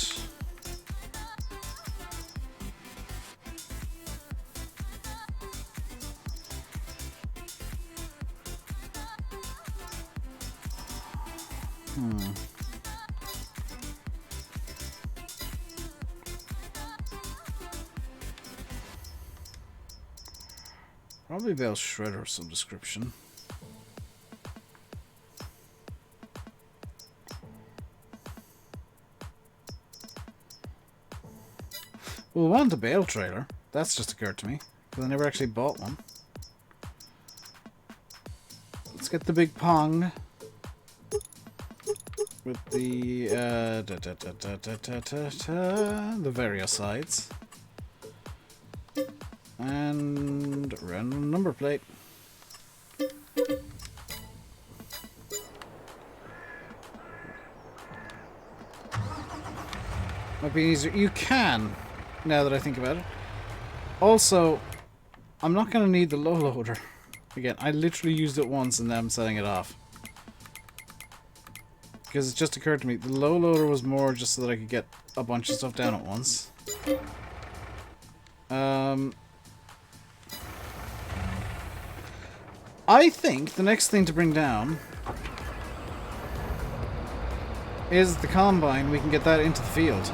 probably bale shredder of some description. We'll want a bale trailer. That's just occurred to me, because I never actually bought one. Let's get the big pong with the the various sides. And random number plate. Might be easier. You can, now that I think about it. Also, I'm not going to need the low loader. Again, I literally used it once and now I'm setting it off. Because it just occurred to me, the low loader was more just so that I could get a bunch of stuff down at once. I think the next thing to bring down is the combine. We can get that into the field.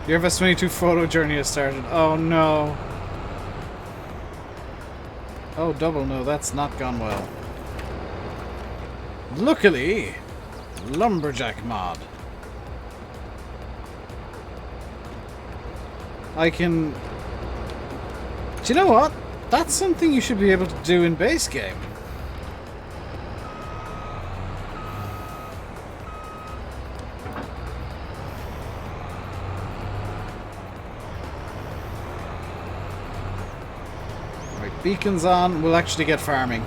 Your FS22 photo journey has started. Oh no. Oh, double no, that's not gone well. Luckily, lumberjack mod. I can... Do you know what? That's something you should be able to do in base game. Right, beacons on. We'll actually get farming.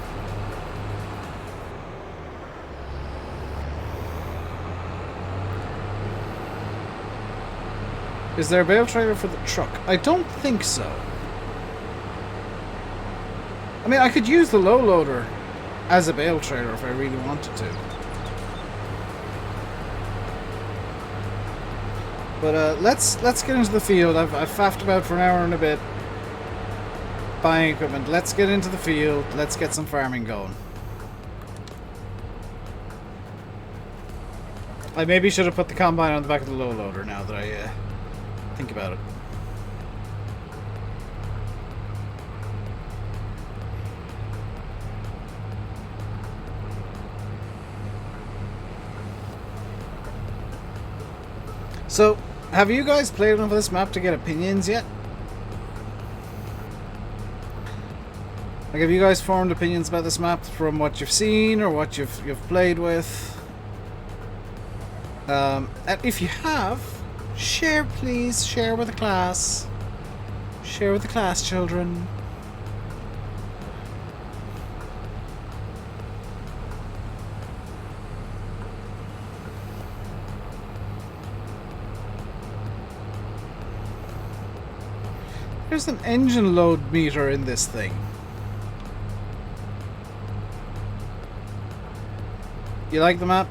Is there a bale trailer for the truck? I don't think so. I mean, I could use the low loader as a bale trailer if I really wanted to. But let's get into the field. I've faffed about for an hour and a bit buying equipment. Let's get into the field. Let's get some farming going. I maybe should have put the combine on the back of the low loader now that I think about it. So, have you guys played enough of this map to get opinions yet? Like, have you guys formed opinions about this map from what you've seen or what you've played with? And if you have, share, please. Share with the class. Share with the class, children. There's an engine load meter in this thing. You like the map?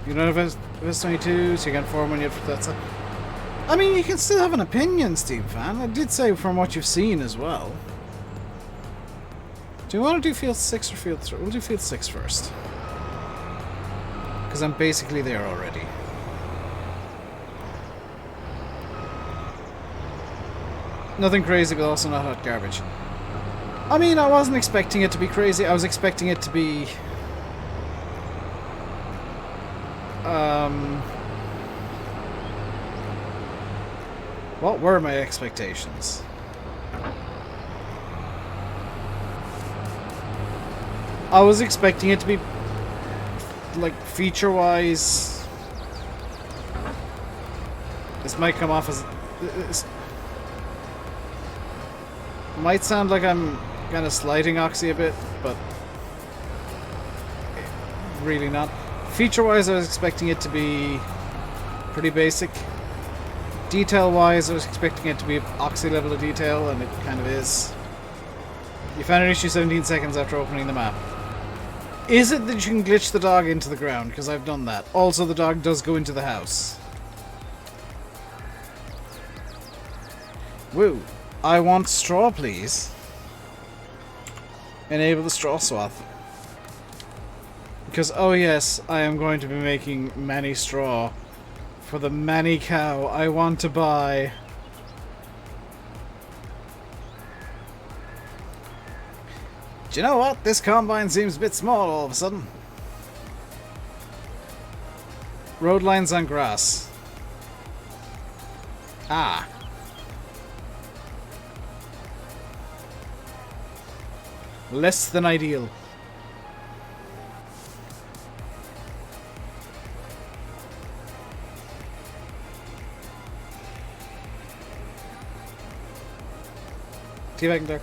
You don't have S22, so you can form one yet for that stuff. I mean, you can still have an opinion, Steam fan. I did say from what you've seen as well. Do you want to do Field 6 or Field 3? We'll do Field 6 first. Because I'm basically there already. Nothing crazy, but also not hot garbage. I mean, I wasn't expecting it to be crazy. I was expecting it to be... What were my expectations? I was expecting it to be, like, feature-wise... This might come off as... This might sound like I'm kind of slighting Oxy a bit, but... really not. Feature-wise, I was expecting it to be pretty basic. Detail-wise, I was expecting it to be Oxy level of detail, and it kind of is. You found an issue 17 seconds after opening the map. Is it that you can glitch the dog into the ground? Because I've done that. Also, the dog does go into the house. Woo. I want straw, please. Enable the straw swath. Because, oh yes, I am going to be making many straw for the many cow I want to buy. Do you know what? This combine seems a bit small all of a sudden. Road lines on grass. Ah. Less than ideal. Teabagging duck.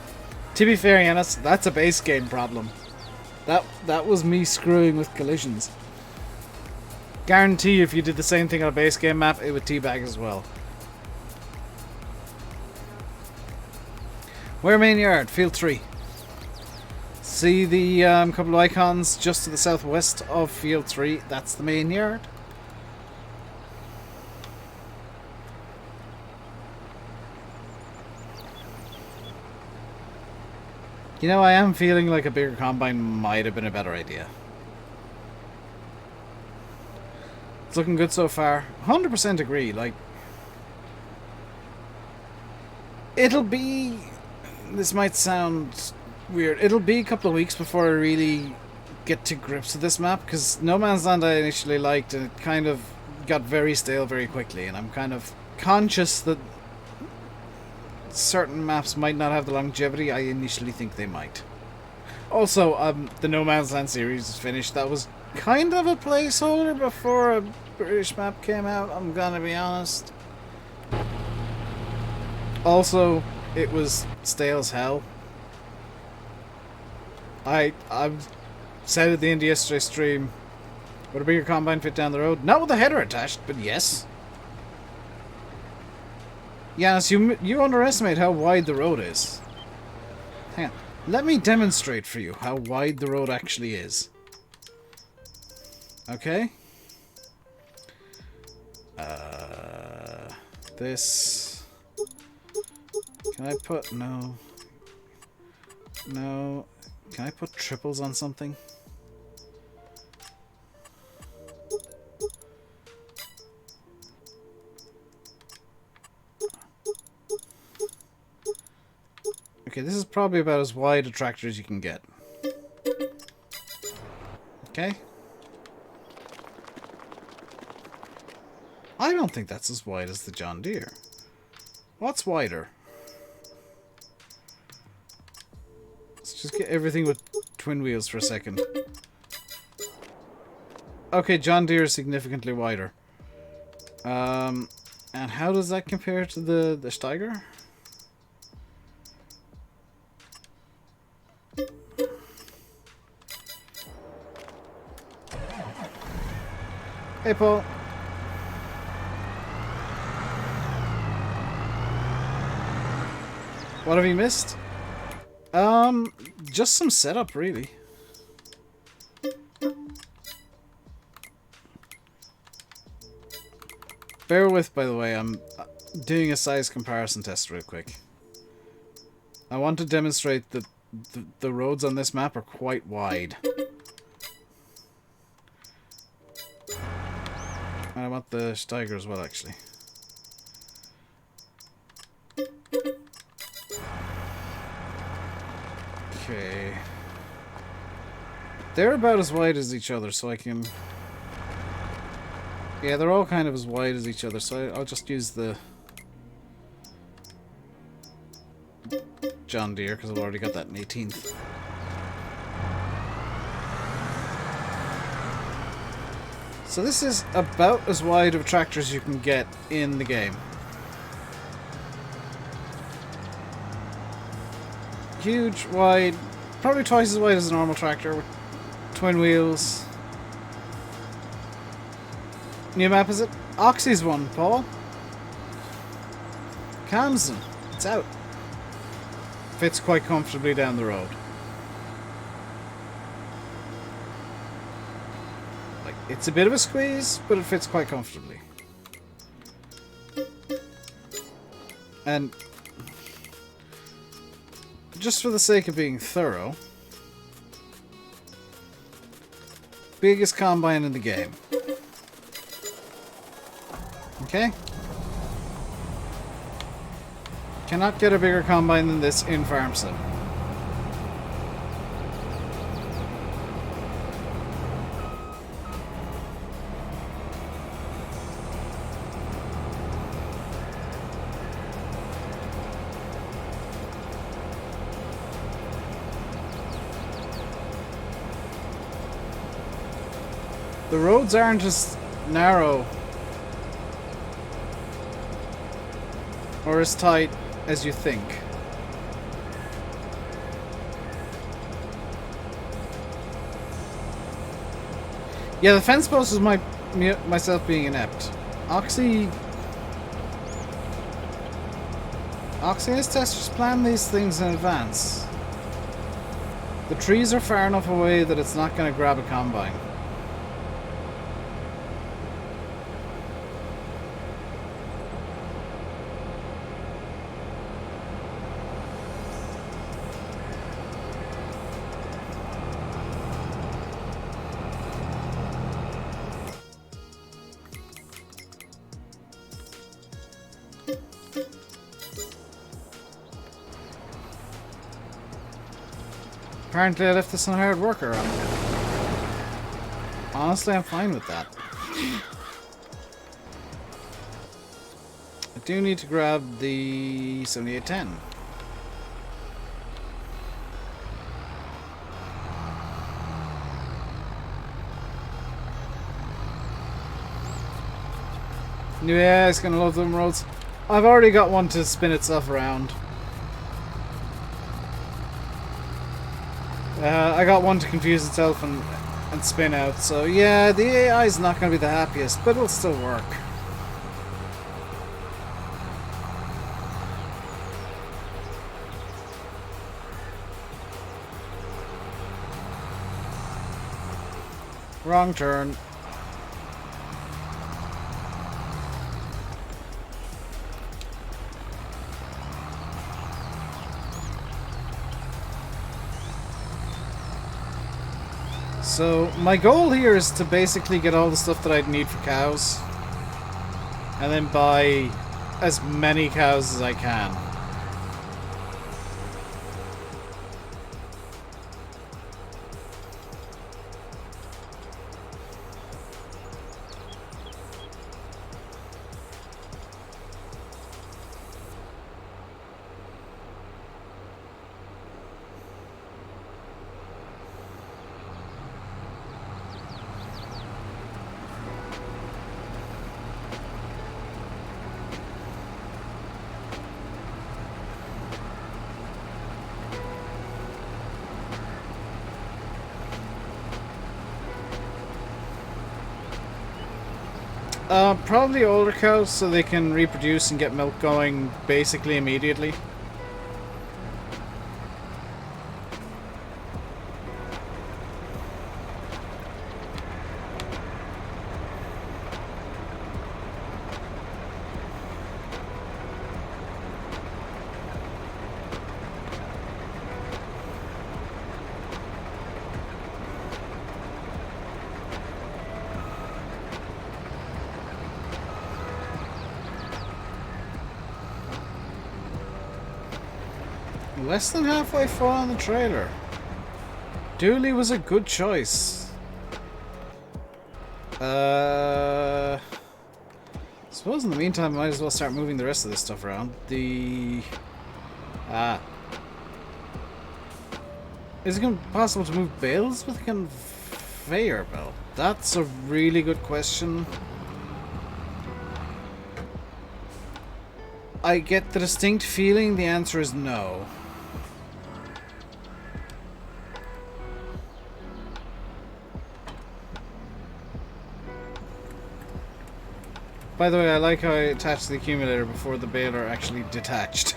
To be fair, Yanis, that's a base game problem. That was me screwing with collisions. Guarantee if you did the same thing on a base game map, it would teabag as well. Where main yard? Field 3. See the couple of icons just to the southwest of Field 3? That's the main yard. You know, I am feeling like a bigger combine might have been a better idea. It's looking good so far. 100% agree, like... It'll be... This might sound weird. It'll be a couple of weeks before I really get to grips with this map, because No Man's Land I initially liked, and it kind of got very stale very quickly, and I'm kind of conscious that certain maps might not have the longevity I initially think they might. Also, the No Man's Land series is finished. That was kind of a placeholder before a British map came out, I'm gonna be honest. Also, it was stale as hell. I said at the end of yesterday's stream, would a bigger combine fit down the road? Not with the header attached, but yes. Yes, you underestimate how wide the road is. Hang on. Let me demonstrate for you how wide the road actually is. Okay? This... Can I put... No. No. Can I put triples on something? Okay, this is probably about as wide a tractor as you can get. Okay. I don't think that's as wide as the John Deere. What's wider? Let's just get everything with twin wheels for a second. Okay, John Deere is significantly wider. And how does that compare to the Steiger? Hey, Paul. What have you missed? Just some setup, really. Bear with, by the way, I'm doing a size comparison test real quick. I want to demonstrate that the roads on this map are quite wide. And I want the Steiger as well, actually. Okay. They're about as wide as each other, so I can... Yeah, they're all kind of as wide as each other, so I'll just use the John Deere, because I've already got that in 18th. So this is about as wide of a tractor as you can get in the game. Huge, wide, probably twice as wide as a normal tractor with twin wheels. New map, is it? Oxy's one, Paul. Calmsden. It's out. Fits quite comfortably down the road. Like, it's a bit of a squeeze, but it fits quite comfortably. And just for the sake of being thorough, biggest combine in the game. Okay? Cannot get a bigger combine than this in Farm Sim. The roads aren't as narrow or as tight as you think. Yeah, the fence post is myself being inept. Oxy and his testers plan these things in advance. The trees are far enough away that it's not going to grab a combine. Apparently I left this on hard worker. Honestly, I'm fine with that. I do need to grab the 7810. Yeah, it's gonna love them roads. I've already got one to spin itself around. I got one to confuse itself and spin out, so yeah, the AI is not going to be the happiest, but it'll still work. Wrong turn. So, my goal here is to basically get all the stuff that I'd need for cows. And then buy as many cows as I can. Probably older cows so they can reproduce and get milk going basically immediately. Less than halfway full on the trailer. Dooley was a good choice. Suppose in the meantime I might as well start moving the rest of this stuff around. Is it possible to move bales with a conveyor belt? That's a really good question. I get the distinct feeling the answer is no. By the way, I like how I attached the accumulator before the baler actually detached.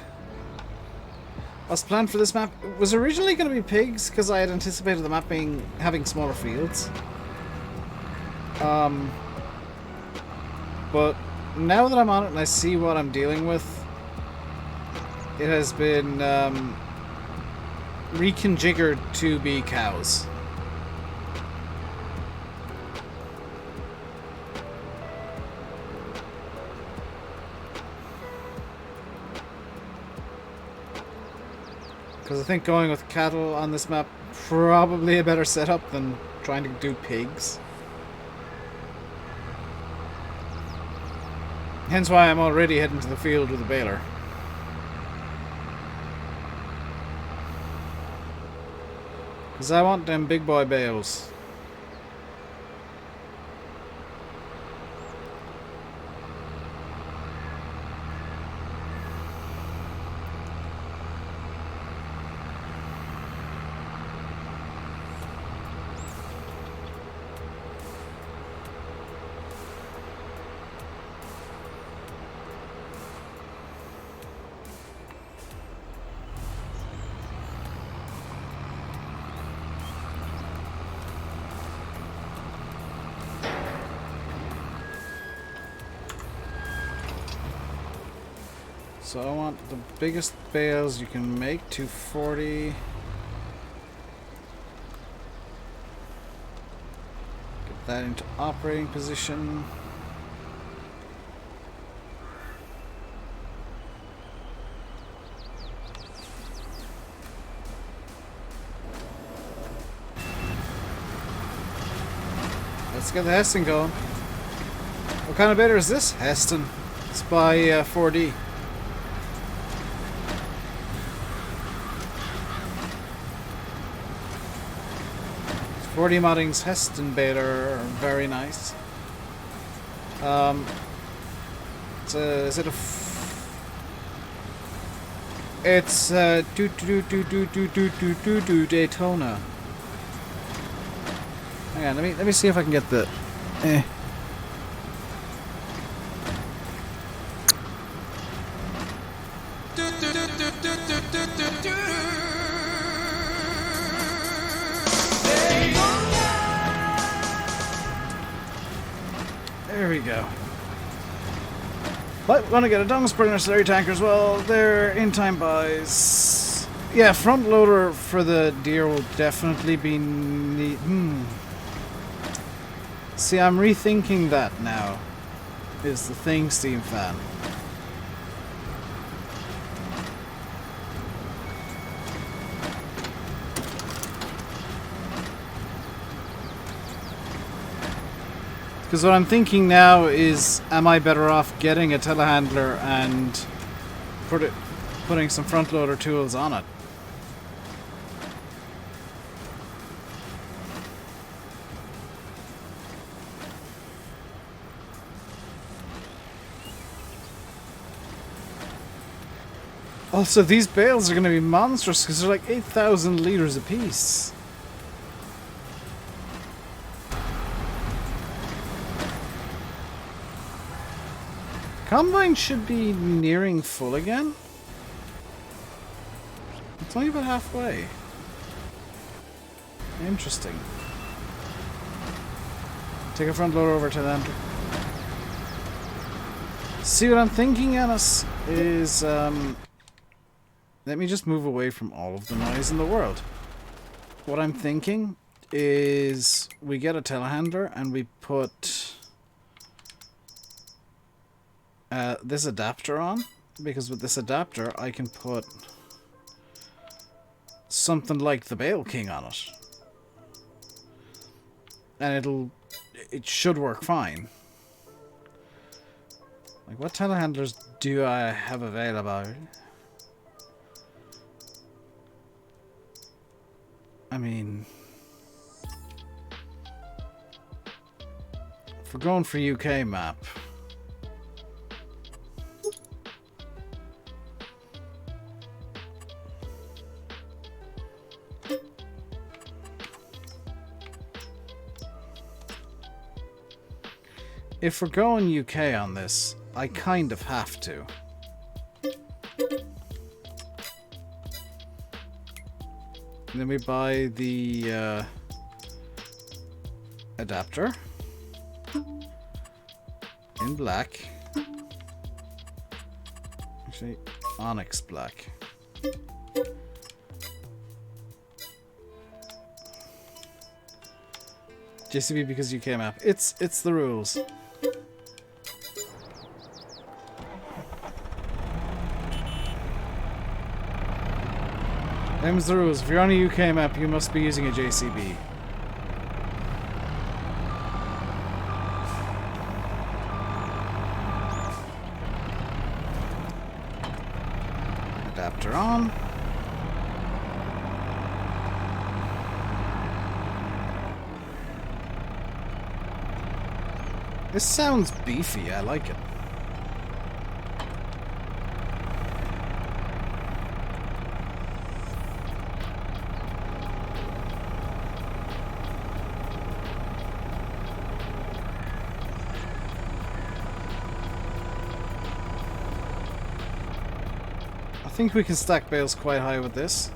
As planned for this map, it was originally going to be pigs because I had anticipated the map having smaller fields. But now that I'm on it and I see what I'm dealing with, it has been reconfigured to be cows. Because I think going with cattle on this map probably a better setup than trying to do pigs. Hence why I'm already heading to the field with a baler. Because I want them big boy bales. So I want the biggest bales you can make, 240. Get that into operating position. Let's get the Heston going. What kind of baler is this? Heston. It's by 4D. 4D modding's Heston beta are very nice. Is it a? It's Daytona. Hang on, let me see if I can get the. There we go. But we're gonna get a Dungsburg Artillery Tanker as well. They're in-time buys. Yeah, front loader for the deer will definitely be See, I'm rethinking that now. Is the thing, Steam fan. Because what I'm thinking now is, am I better off getting a telehandler and putting some front loader tools on it? Also, these bales are going to be monstrous because they're like 8,000 liters apiece. Combine should be nearing full again. It's only about halfway. Interesting. Take a front loader over to them. See, what I'm thinking, Annis, is let me just move away from all of the noise in the world. What I'm thinking is we get a telehandler and we put this adapter on, because with this adapter I can put something like the Bale King on it, and it should work fine. Like, what telehandlers do I have available? I mean, if we're going for UK map, if we're going UK on this, I kind of have to. And then we buy the adapter in black. Actually, onyx black. JCB because UK map. It's the rules. Them's the rules. If you're on a UK map, you must be using a JCB. Adapter on. This sounds beefy. I like it. I think we can stack bales quite high with this.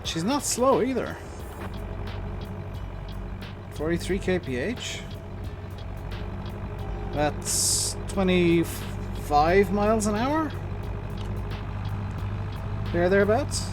She's not slow either. 43 kph. That's 25 miles an hour. Thereabouts.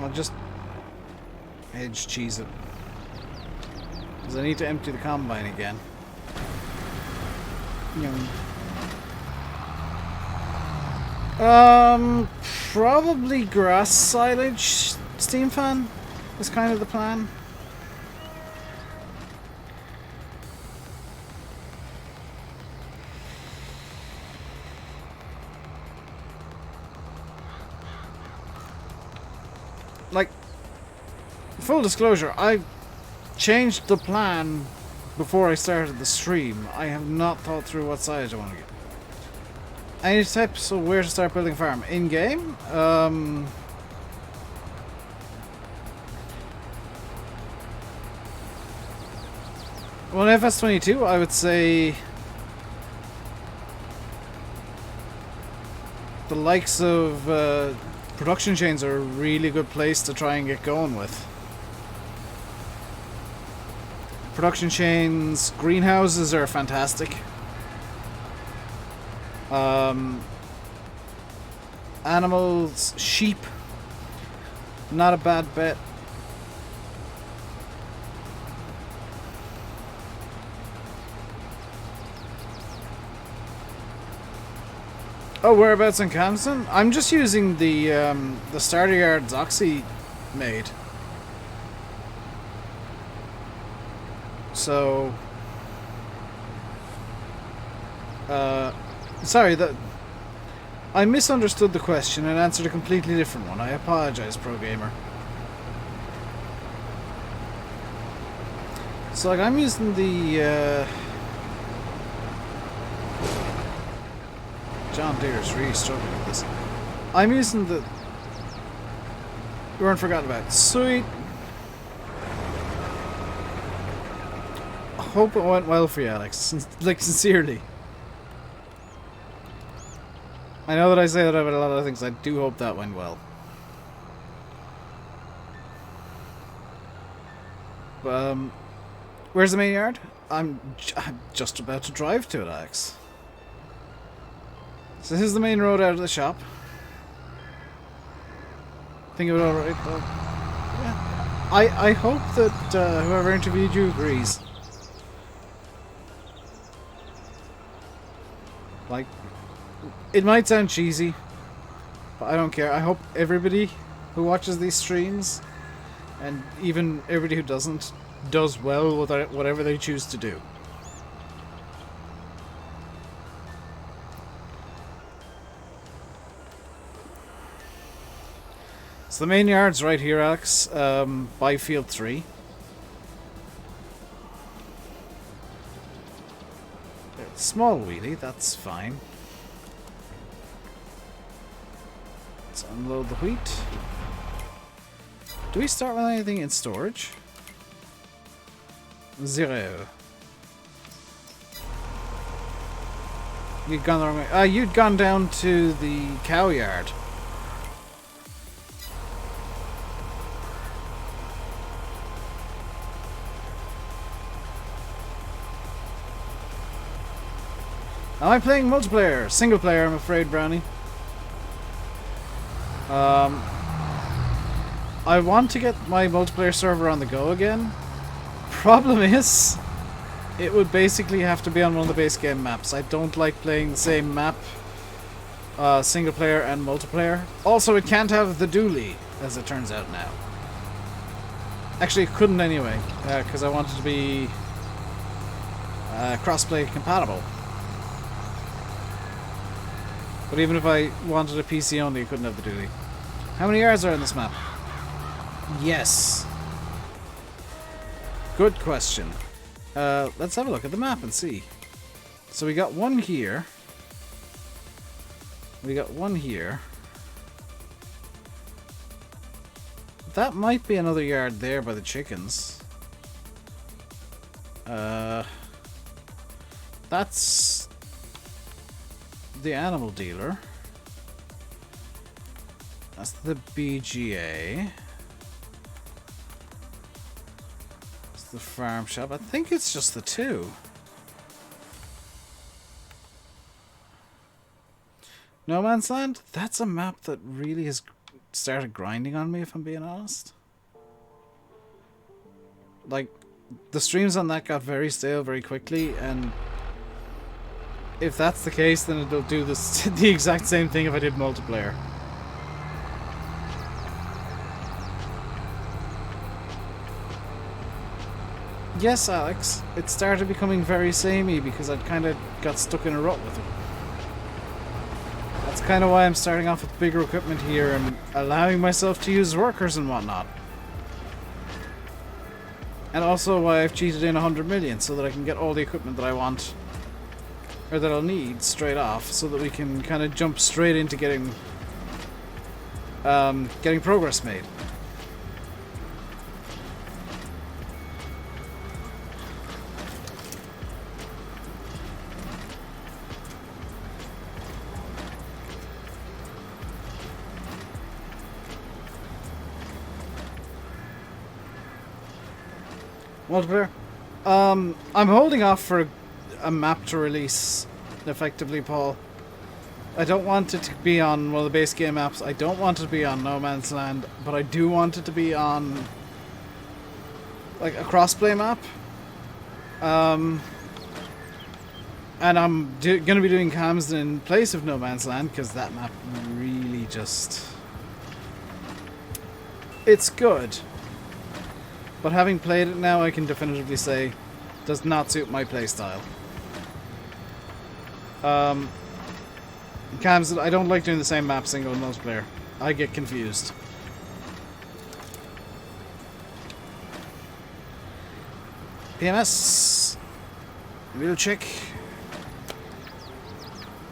I'll just edge cheese it. Because I need to empty the combine again. Probably grass silage steam fan is kind of the plan. Like, full disclosure, I changed the plan before I started the stream. I have not thought through what size I want to get. Any tips of where to start building a farm? In-game? Well, FS22, I would say the likes of production chains are a really good place to try and get going with. Production chains, greenhouses are fantastic. Animals, sheep, not a bad bet. Oh, whereabouts in Calmsden? I'm just using the starter yards Oxy made. So, sorry, I misunderstood the question and answered a completely different one. I apologize, Pro Gamer. So, like, I'm using the John Deere's really struggling with this. I'm using the... We weren't forgotten about. Sweet. I hope it went well for you, Alex. Like, sincerely. I know that I say that about a lot of things. I do hope that went well. Where's the main yard? I'm just about to drive to it, Alex. So this is the main road out of the shop. Think of it alright though. Yeah. I hope that whoever interviewed you agrees. Like, it might sound cheesy, but I don't care. I hope everybody who watches these streams, and even everybody who doesn't, does well with whatever they choose to do. So the main yard's right here, Alex, by field 3. Small wheelie, that's fine. Let's unload the wheat. Do we start with anything in storage? 0. You'd gone the wrong way. You'd gone down to the cow yard. Am I playing multiplayer? Single player, I'm afraid, Brownie. I want to get my multiplayer server on the go again. Problem is, it would basically have to be on one of the base game maps. I don't like playing the same map, single player and multiplayer. Also, it can't have the dually, as it turns out now. Actually, it couldn't anyway, because I wanted to be crossplay compatible. But even if I wanted a PC only, I couldn't have the dually. How many yards are in this map? Yes. Good question. Let's have a look at the map and see. So we got one here. We got one here. That might be another yard there by the chickens. That's the animal dealer. That's the BGA. It's the farm shop. I think it's just the two. No Man's Land? That's a map that really has started grinding on me, if I'm being honest. Like, the streams on that got very stale very quickly, and if that's the case, then it'll do this the exact same thing if I did multiplayer. Yes, Alex, it started becoming very samey because I'd kind of got stuck in a rut with it. That's kind of why I'm starting off with bigger equipment here and allowing myself to use workers and whatnot. And also why I've cheated in 100 million, so that I can get all the equipment that I want, or that I'll need, straight off, so that we can kind of jump straight into getting progress made. Multiplayer? I'm holding off for a map to release, effectively, Paul. I don't want it to be on one of the base game maps. I don't want it to be on No Man's Land, but I do want it to be on, like, a crossplay map. And I'm going to be doing Calmsden in place of No Man's Land, because that map really just... It's good. But having played it now, I can definitively say, does not suit my playstyle. Calmsden, I don't like doing the same map single and multiplayer. I get confused. PMS. Real chick.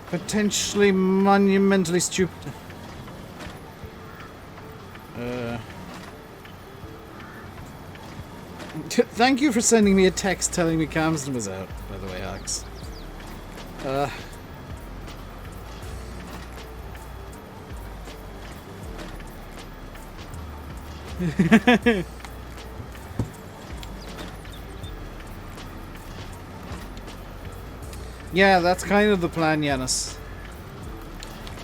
Potentially monumentally stupid. Thank you for sending me a text telling me Calmsden was out, by the way, Alex. Yeah, that's kind of the plan, Yanis.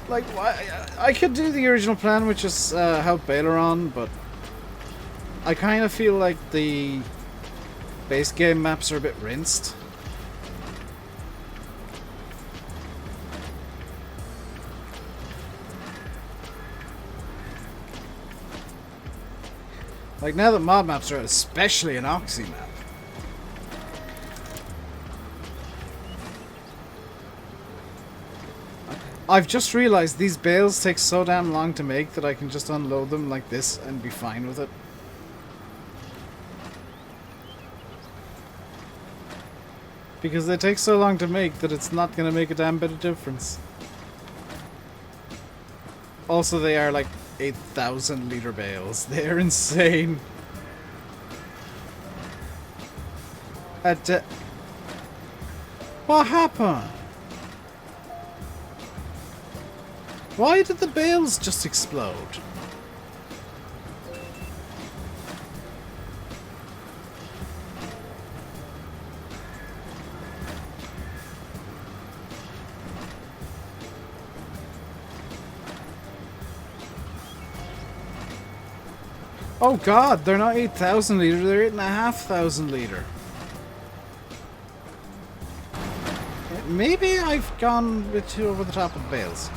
Like, I could do the original plan, which is help Baylor on, but I kind of feel like the base game maps are a bit rinsed. Like, now that mod maps are out, especially an Oxy map. I've just realized these bales take so damn long to make that I can just unload them like this and be fine with it. Because they take so long to make that it's not going to make a damn bit of difference. Also, they are like 8,000 liter bales. They're insane. What happened? Why did the bales just explode? Oh god, they're not 8,000 liter, they're 8,500 liter. Maybe I've gone a bit too over the top with bales.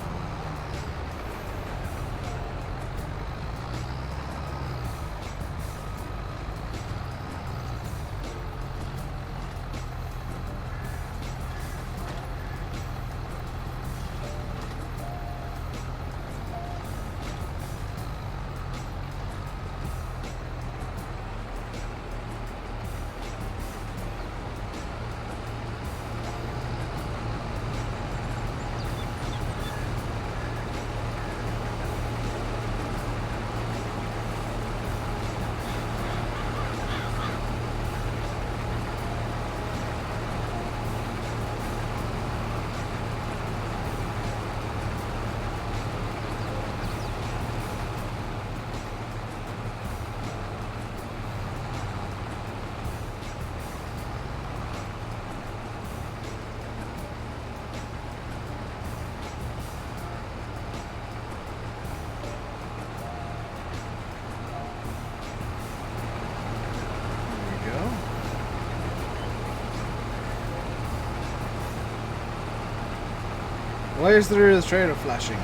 Why is there a trailer flashing?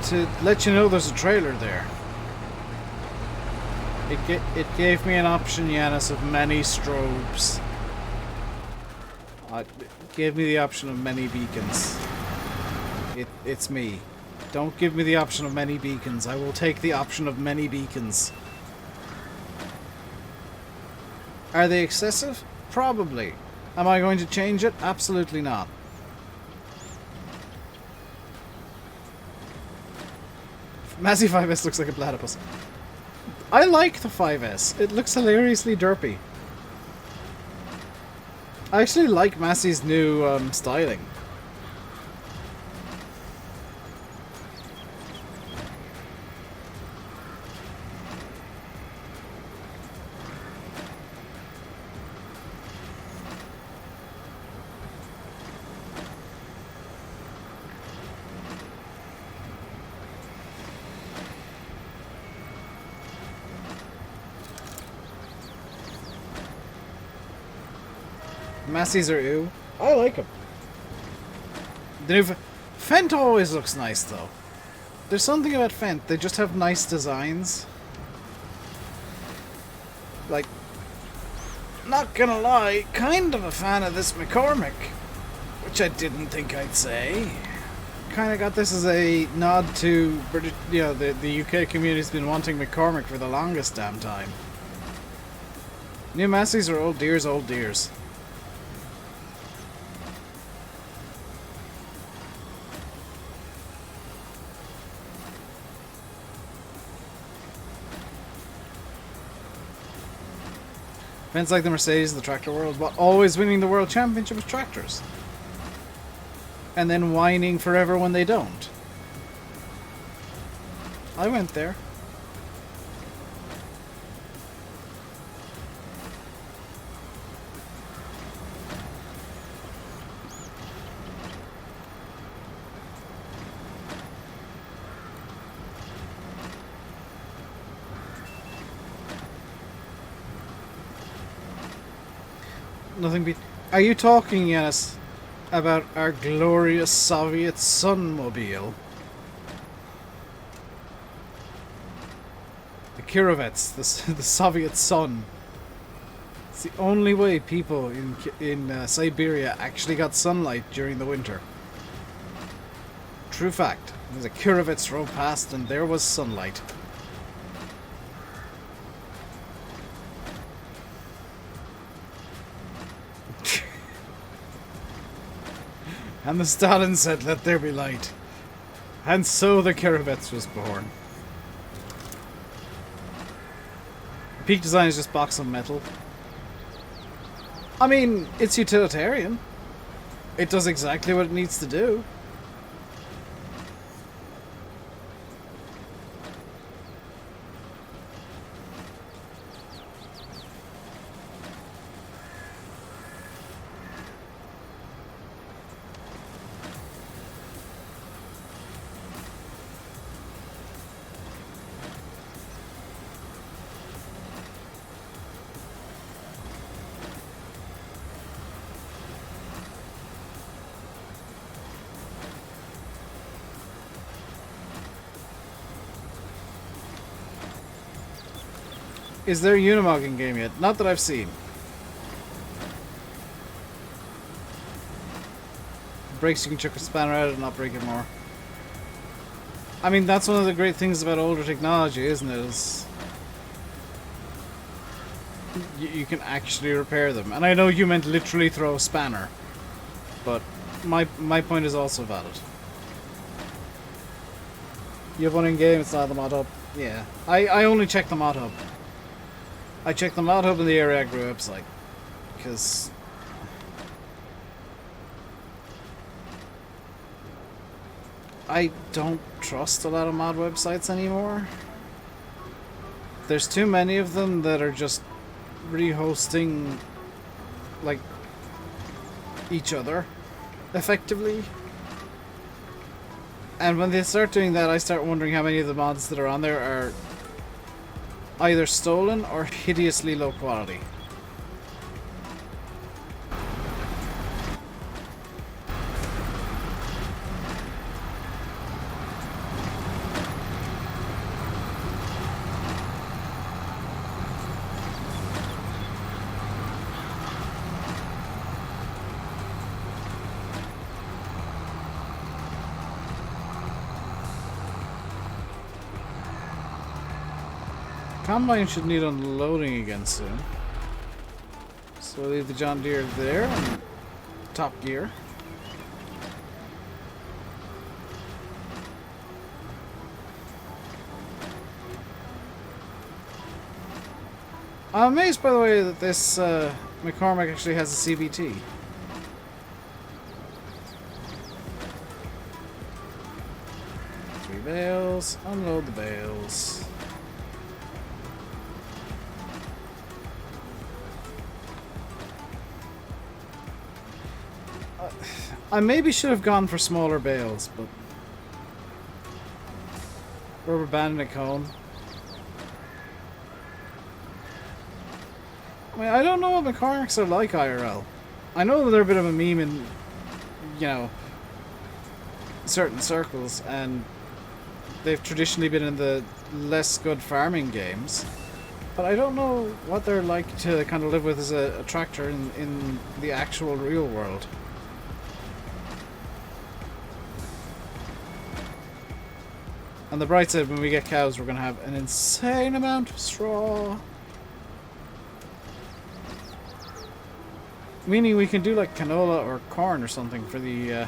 To let you know there's a trailer there. It gave me an option, Yanis, of many strobes. It gave me the option of many beacons. It's me. Don't give me the option of many beacons. I will take the option of many beacons. Are they excessive? Probably. Am I going to change it? Absolutely not. Massey 5S looks like a platypus. I like the 5S. It looks hilariously derpy. I actually like Massey's new styling. Massey's are ew. I like them. The new Fent always looks nice though. There's something about Fent. They just have nice designs. Like, not gonna lie, kind of a fan of this McCormick, which I didn't think I'd say. Kind of got this as a nod to British, you know, the UK community's been wanting McCormick for the longest damn time. New Massey's are old dears, old dears. Fent's like the Mercedes of the tractor world, but always winning the world championship with tractors. And then whining forever when they don't. I went there. Nothing beat. Are you talking, Yanis, about our glorious Soviet Sunmobile? The Kirovets, the Soviet Sun. It's the only way people in Siberia actually got sunlight during the winter. True fact. There's a Kirovets drove past and there was sunlight. And the Stalin said, "Let there be light." And so the Kirovets was born. Peak design is just box of metal. I mean, it's utilitarian. It does exactly what it needs to do. Is there a Unimogging game yet? Not that I've seen. Brakes, you can chuck a spanner out and not break it more. I mean, that's one of the great things about older technology, isn't it? Is you can actually repair them. And I know you meant literally throw a spanner, but my point is also valid. You have one in game, it's not the mod hub. Yeah, I only check the mod hub. I checked the mod hub and the Area Agri website, because I don't trust a lot of mod websites anymore. There's too many of them that are just rehosting, like, each other, effectively. And when they start doing that, I start wondering how many of the mods that are on there are either stolen or hideously low quality. Combine should need unloading again soon. So we'll leave the John Deere there and top gear. I'm amazed, by the way, that this McCormick actually has a CVT. Three bales. Unload the bales. I maybe should have gone for smaller bales, but rubber band and a cone. I mean, I don't know what McCormicks are like IRL. I know that they're a bit of a meme in, you know, certain circles, and they've traditionally been in the less good farming games. But I don't know what they're like to kind of live with as a tractor in the actual real world. On the bright side, when we get cows, we're going to have an insane amount of straw. Meaning we can do like canola or corn or something for the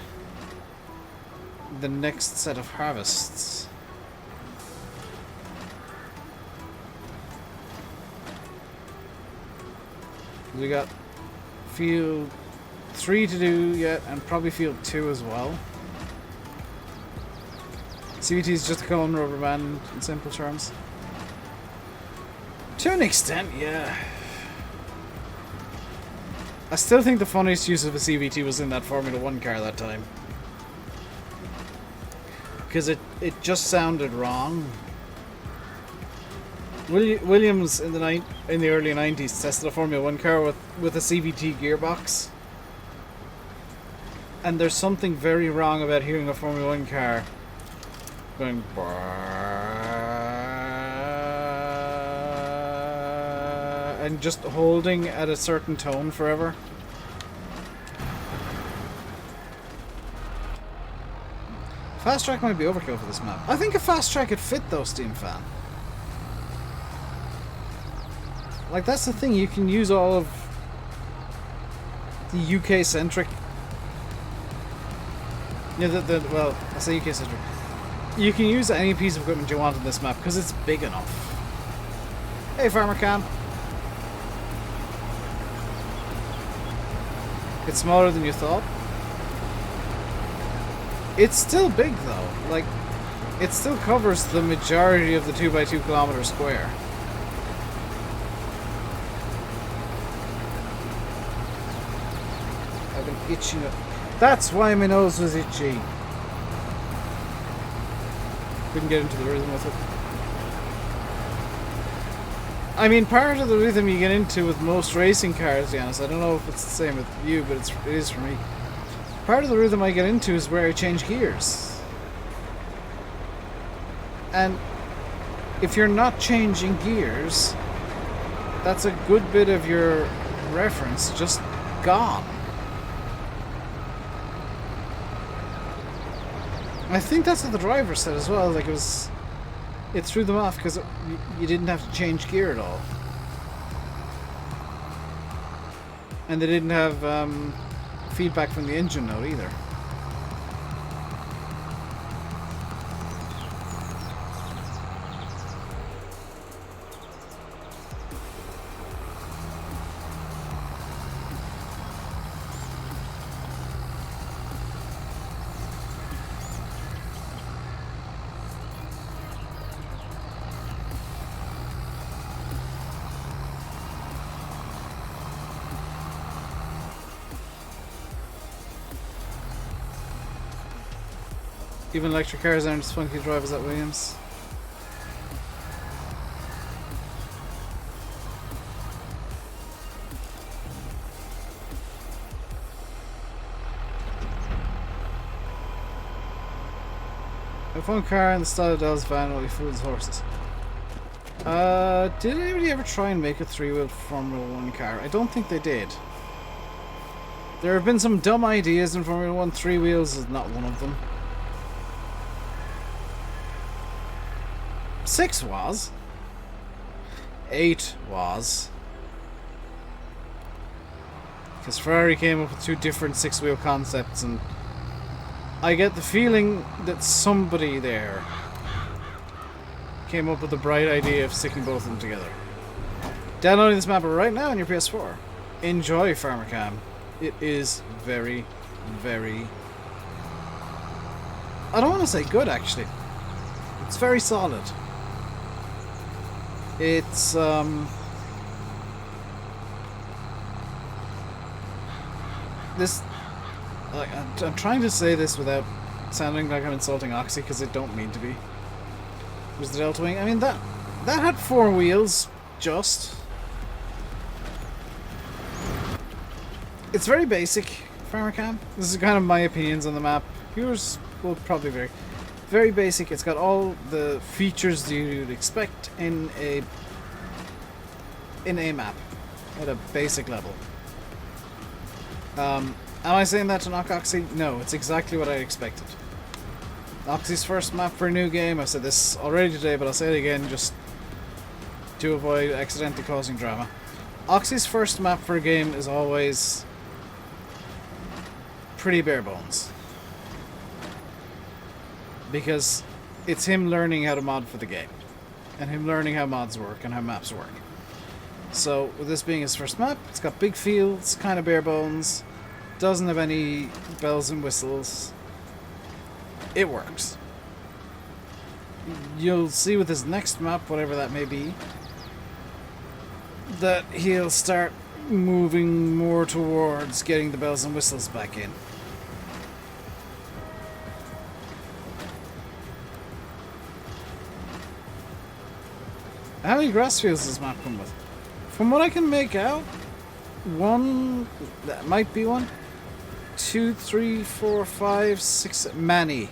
next set of harvests. We got field 3 to do yet, and probably field 2 as well. CVT is just a cone rubber band in simple terms. To an extent, yeah. I still think the funniest use of a CVT was in that Formula 1 car that time. Because it just sounded wrong. Williams in the early 90s tested a Formula 1 car with a CVT gearbox. And there's something very wrong about hearing a Formula 1 car going and just holding at a certain tone forever. Fast track might be overkill for this map. I think a fast track could fit though, Steam Fan. Like, that's the thing, you can use all of the UK centric. Yeah, well, I say UK centric. You can use any piece of equipment you want on this map because it's big enough. Hey, Farmer Cam. It's smaller than you thought. It's still big though. Like, it still covers the majority of the 2x2 kilometer square. I've been itching it. That's why my nose was itchy. Couldn't get into the rhythm with it. I mean, part of the rhythm you get into with most racing cars, to be honest, I don't know if it's the same with you, but it is for me. Part of the rhythm I get into is where I change gears. And if you're not changing gears, that's a good bit of your reference just gone. I think that's what the driver said as well. Like, it threw them off because you didn't have to change gear at all, and they didn't have feedback from the engine note either. Even electric cars aren't as funky to drive as that Williams. If one car in the style of Dell's van only fools horses. Did anybody ever try and make a 3-wheel Formula 1 car? I don't think they did. There have been some dumb ideas in Formula 1. 3 wheels is not one of them. 6 was. 8 was. Because Ferrari came up with 2 different 6-wheel concepts, and I get the feeling that somebody there came up with the bright idea of sticking both of them together. Downloading this map right now on your PS4. Enjoy Farmer Cam. It is very, very... I don't want to say good, actually. It's very solid. It's, this... Like, I'm trying to say this without sounding like I'm insulting Oxy, because I don't mean to be. Was the Delta Wing? I mean, that had 4 wheels, just. It's very basic, Farmer Cam. This is kind of my opinions on the map. Yours will probably vary. Very basic. It's got all the features you'd expect in a map at a basic level. Am I saying that to knock Oxy? No, it's exactly what I expected. Oxy's first map for a new game. I've said this already today, but I'll say it again just to avoid accidentally causing drama. Oxy's first map for a game is always pretty bare bones. Because it's him learning how to mod for the game. And him learning how mods work and how maps work. So, with this being his first map, it's got big fields, kind of bare bones, doesn't have any bells and whistles. It works. You'll see with his next map, whatever that may be, that he'll start moving more towards getting the bells and whistles back in. How many grass fields does this map come with? From what I can make out, one, that might be one, 2, 3, 4, 5, 6, many.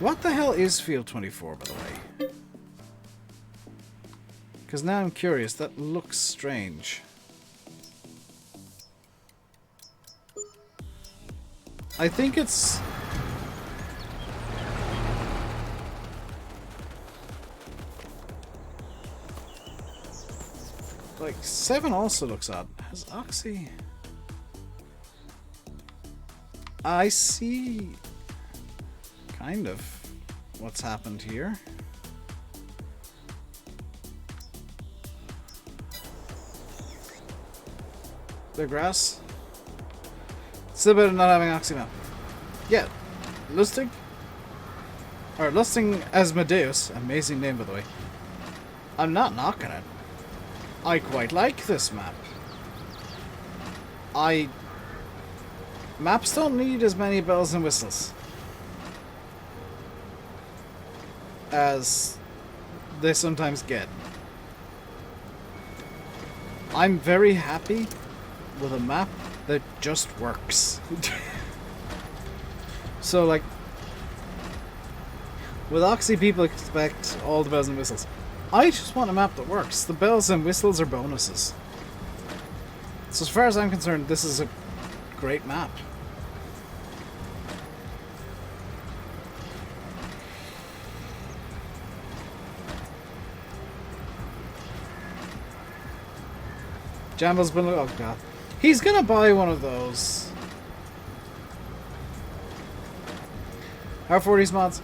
What the hell is Field 24, by the way? Because now I'm curious, that looks strange. I think it's... like, 7 also looks odd. Has Oxy... I see... kind of what's happened here. The grass. Still better than not having Oxy map. Yeah, Lustig. Or Lusting Asmodeus. Amazing name, by the way. I'm not knocking it. I quite like this map. Maps don't need as many bells and whistles as they sometimes get. I'm very happy with a map that just works. So, like, with Oxy, people expect all the bells and whistles. I just want a map that works. The bells and whistles are bonuses. So as far as I'm concerned, this is a great map. Jamble's been... oh god. He's gonna buy one of those. How 40s mods?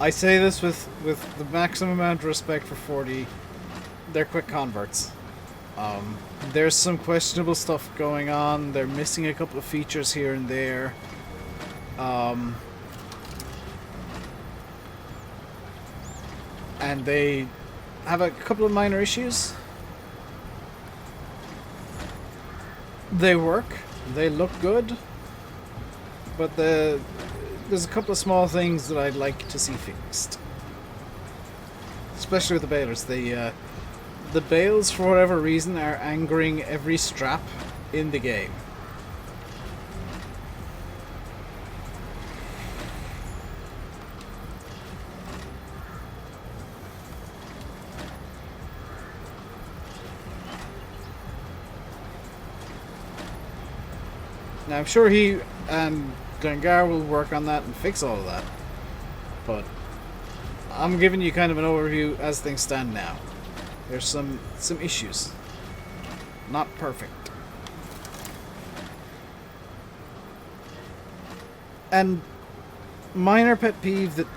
I say this with the maximum amount of respect for 40. They're quick converts. There's some questionable stuff going on. They're missing a couple of features here and there. And they have a couple of minor issues. They work. They look good. But there's a couple of small things that I'd like to see fixed. Especially with the balers. The bales, for whatever reason, are angering every strap in the game. Now, I'm sure he and Glengar will work on that and fix all of that. But I'm giving you kind of an overview as things stand now. There's some issues. Not perfect. And minor pet peeve that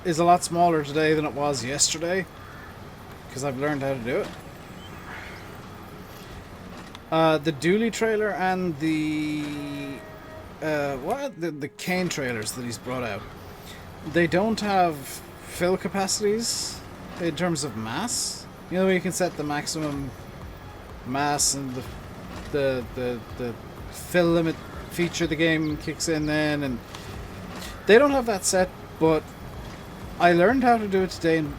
is a lot smaller today than it was yesterday, because I've learned how to do it. The dually trailer and the the cane trailers that he's brought out, they don't have fill capacities in terms of mass. You know, where you can set the maximum mass and the fill limit feature the game kicks in then, and they don't have that set, but I learned how to do it today in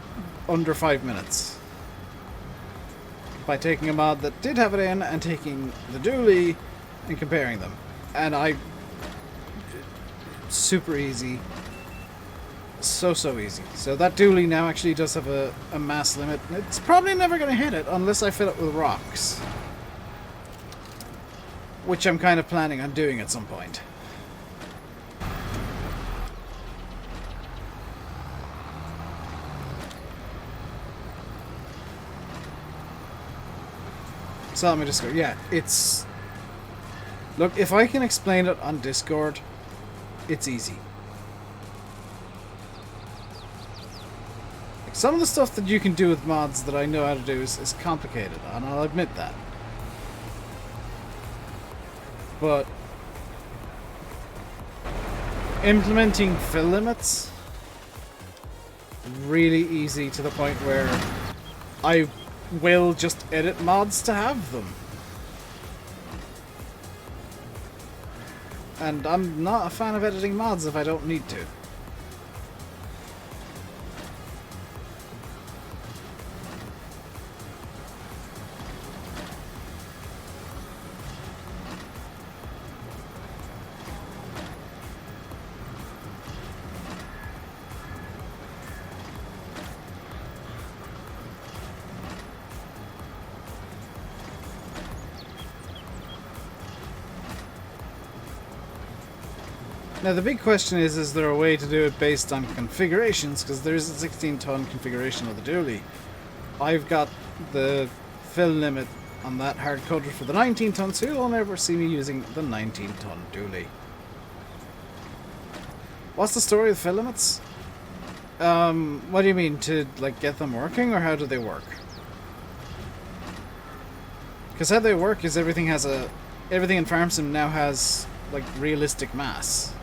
under 5 minutes by taking a mod that did have it in and taking the dually and comparing them. And super easy. So easy. So that dually now actually does have a mass limit. It's probably never going to hit it unless I fill it with rocks, which I'm kind of planning on doing at some point. So let me just go. Yeah, it's... Look, if I can explain it on Discord, it's easy. Like, some of the stuff that you can do with mods that I know how to do is complicated, and I'll admit that. But implementing fill limits, really easy to the point where I will just edit mods to have them. And I'm not a fan of editing mods if I don't need to. Now the big question is there a way to do it based on configurations? Because there's a 16-ton configuration of the dually. I've got the fill limit on that hard-coded for the 19-ton, so you'll never see me using the 19-ton dually. What's the story of fill limits? What do you mean? To, like, get them working, or how do they work? Because how they work is everything in FarmSim now has, like, realistic mass.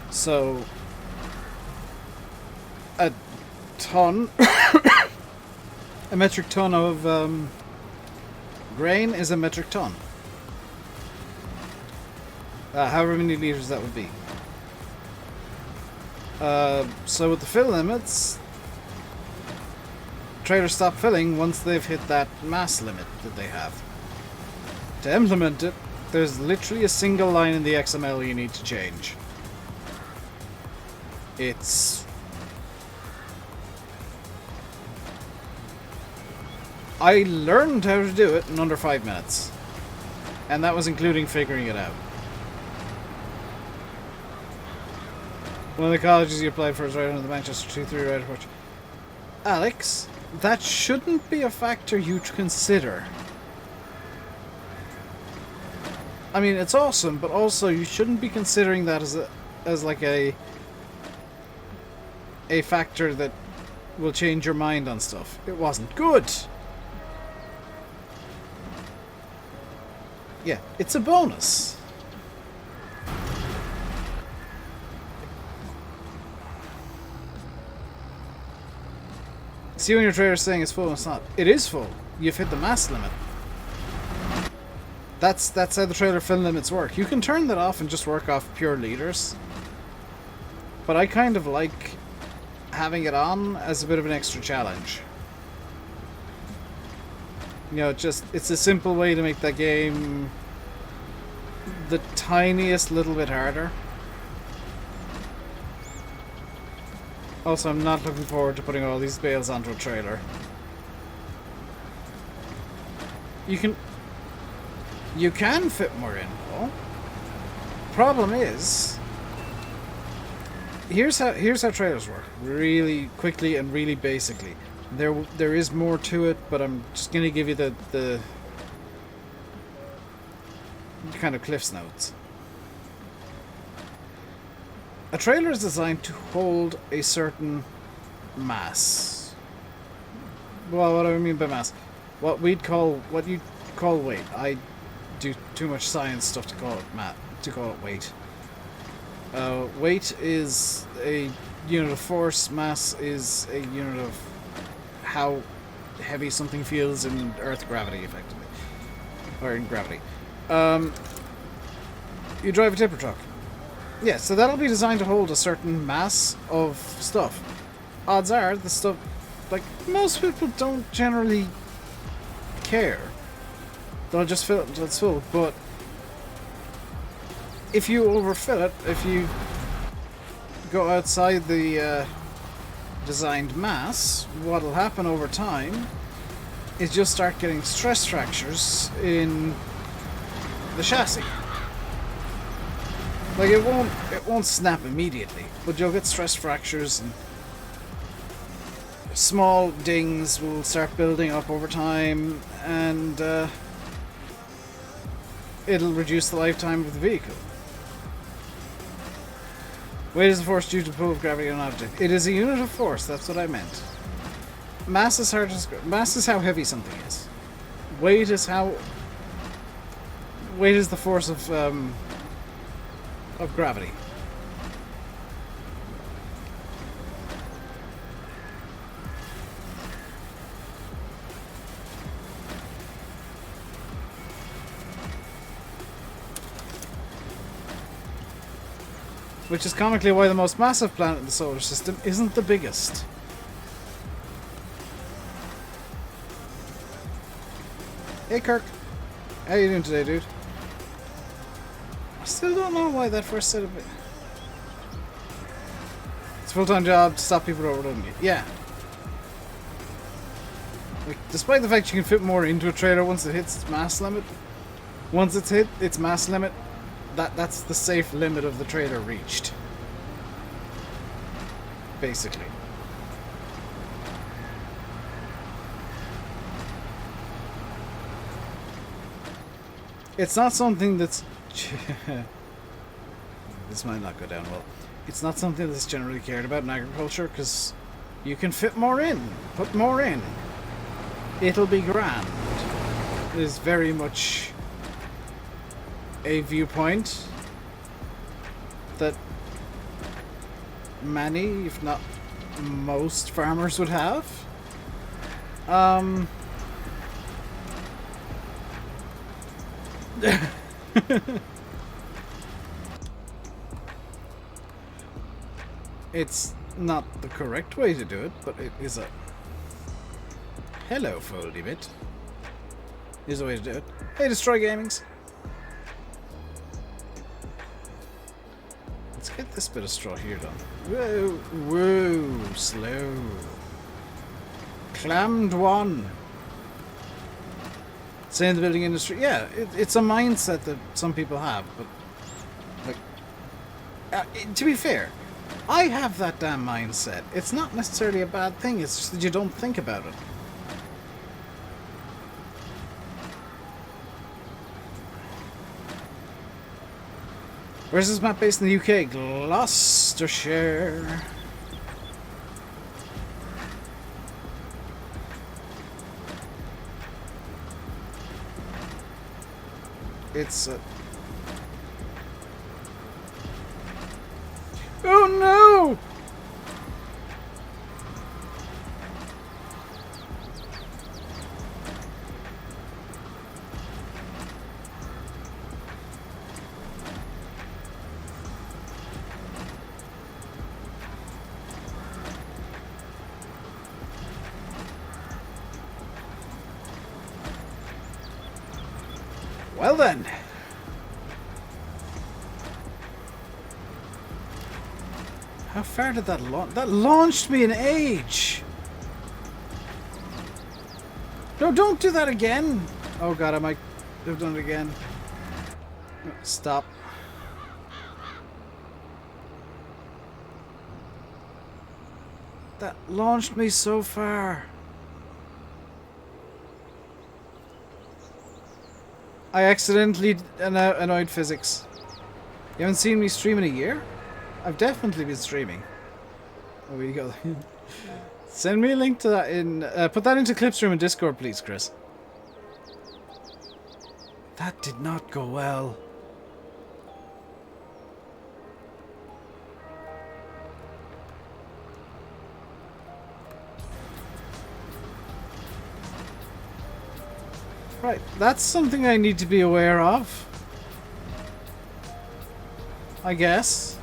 So, a ton, a metric ton of grain is a metric ton. However many liters that would be. So with the fill limits, traders stop filling once they've hit that mass limit that they have. To implement it, there's literally a single line in the XML you need to change. I learned how to do it in under 5 minutes. And that was including figuring it out. One of the colleges you applied for is right under the Manchester 2-3 right approach. Alex, that shouldn't be a factor you consider. I mean, it's awesome, but also you shouldn't be considering that as like a factor that will change your mind on stuff. It wasn't good. Yeah, it's a bonus. See when your trader's saying it's full, it's not. It is full. You've hit the mass limit. That's how the trailer fill limits work. You can turn that off and just work off pure liters. But I kind of like having it on as a bit of an extra challenge. You know, it's a simple way to make that game the tiniest little bit harder. Also, I'm not looking forward to putting all these bales onto a trailer. You can fit more in, though. problem is, here's how trailers work, really quickly and really basically. There is more to it, but I'm just gonna give you the kind of Cliff's Notes. A trailer is designed to hold a certain mass. Well, what do I mean by mass? What you'd call weight. I do too much science stuff to call it weight. Weight is a unit of force. Mass is a unit of how heavy something feels in Earth gravity, effectively, or in gravity. You drive a tipper truck. Yeah, so that'll be designed to hold a certain mass of stuff. Odds are, the stuff, like, most people don't generally care. They'll just fill it until it's full, but if you overfill it, if you go outside the designed mass, what'll happen over time is you'll start getting stress fractures in the chassis. Like, it won't snap immediately, but you'll get stress fractures and small dings will start building up over time, and it'll reduce the lifetime of the vehicle. Weight is a force due to the pull of gravity on an object. It is a unit of force, that's what I meant. Mass is hard to describe. Mass is how heavy something is. Weight is the force of gravity. Which is comically why the most massive planet in the solar system isn't the biggest. Hey Kirk, how you doing today, dude? I still don't know why that first set of... It's a full-time job to stop people overloading it. Yeah. Like, despite the fact you can fit more into a trailer once it hits its mass limit, once it's hit its mass limit, that's the safe limit of the trailer reached. Basically. It's not something that's... This might not go down well. It's not something that's generally cared about in agriculture, because you can fit more in. Put more in. It'll be grand. It is very much a viewpoint that many, if not most, farmers would have. It's not the correct way to do it, but it is a... Hello, Foldy Bit. Is a way to do it. Hey, Destroy Gamings. Let's get this bit of straw here done. Whoa, whoa, slow. Clammed one. Say in the building industry, yeah, it's a mindset that some people have, but like, to be fair, I have that damn mindset. It's not necessarily a bad thing, it's just that you don't think about it. Where's this map based in the UK? Gloucestershire. It's oh no! Well then. How far did that launch? That launched me an age! No, don't do that again! Oh god, I might have done it again. Stop. That launched me so far. I accidentally annoyed physics. You haven't seen me stream in a year? I've definitely been streaming. Oh, we go. Send me a link to that in... put that into Clipstream in Discord, please, Chris. That did not go well. Right, that's something I need to be aware of. I guess.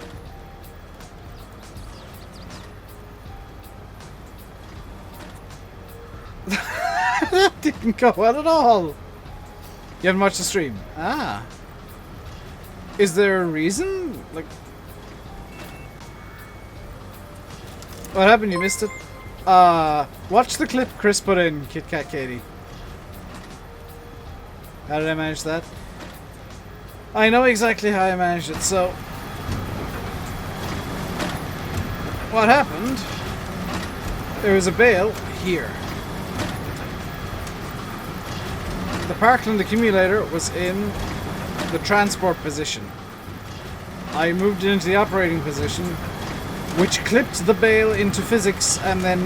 That didn't go well at all. You haven't watched the stream? Ah. Is there a reason? Like... What happened? You missed it? Watch the clip Chris put in, Kit Kat Katie. How did I manage that? I know exactly how I managed it, so... What happened? There was a bale here. The Parkland accumulator was in the transport position. I moved it into the operating position, which clipped the bale into physics, and then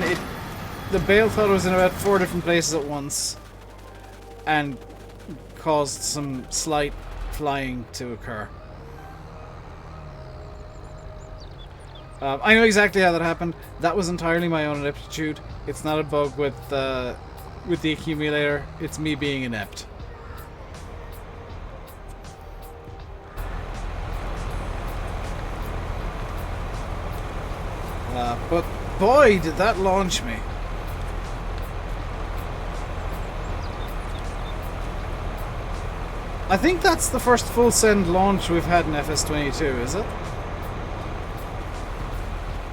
the bale thought it was in about 4 different places at once, and caused some slight flying to occur. I know exactly how that happened. That was entirely my own ineptitude. It's not a bug with the accumulator. It's me being inept. But boy, did that launch me. I think that's the first full send launch we've had in FS22, is it?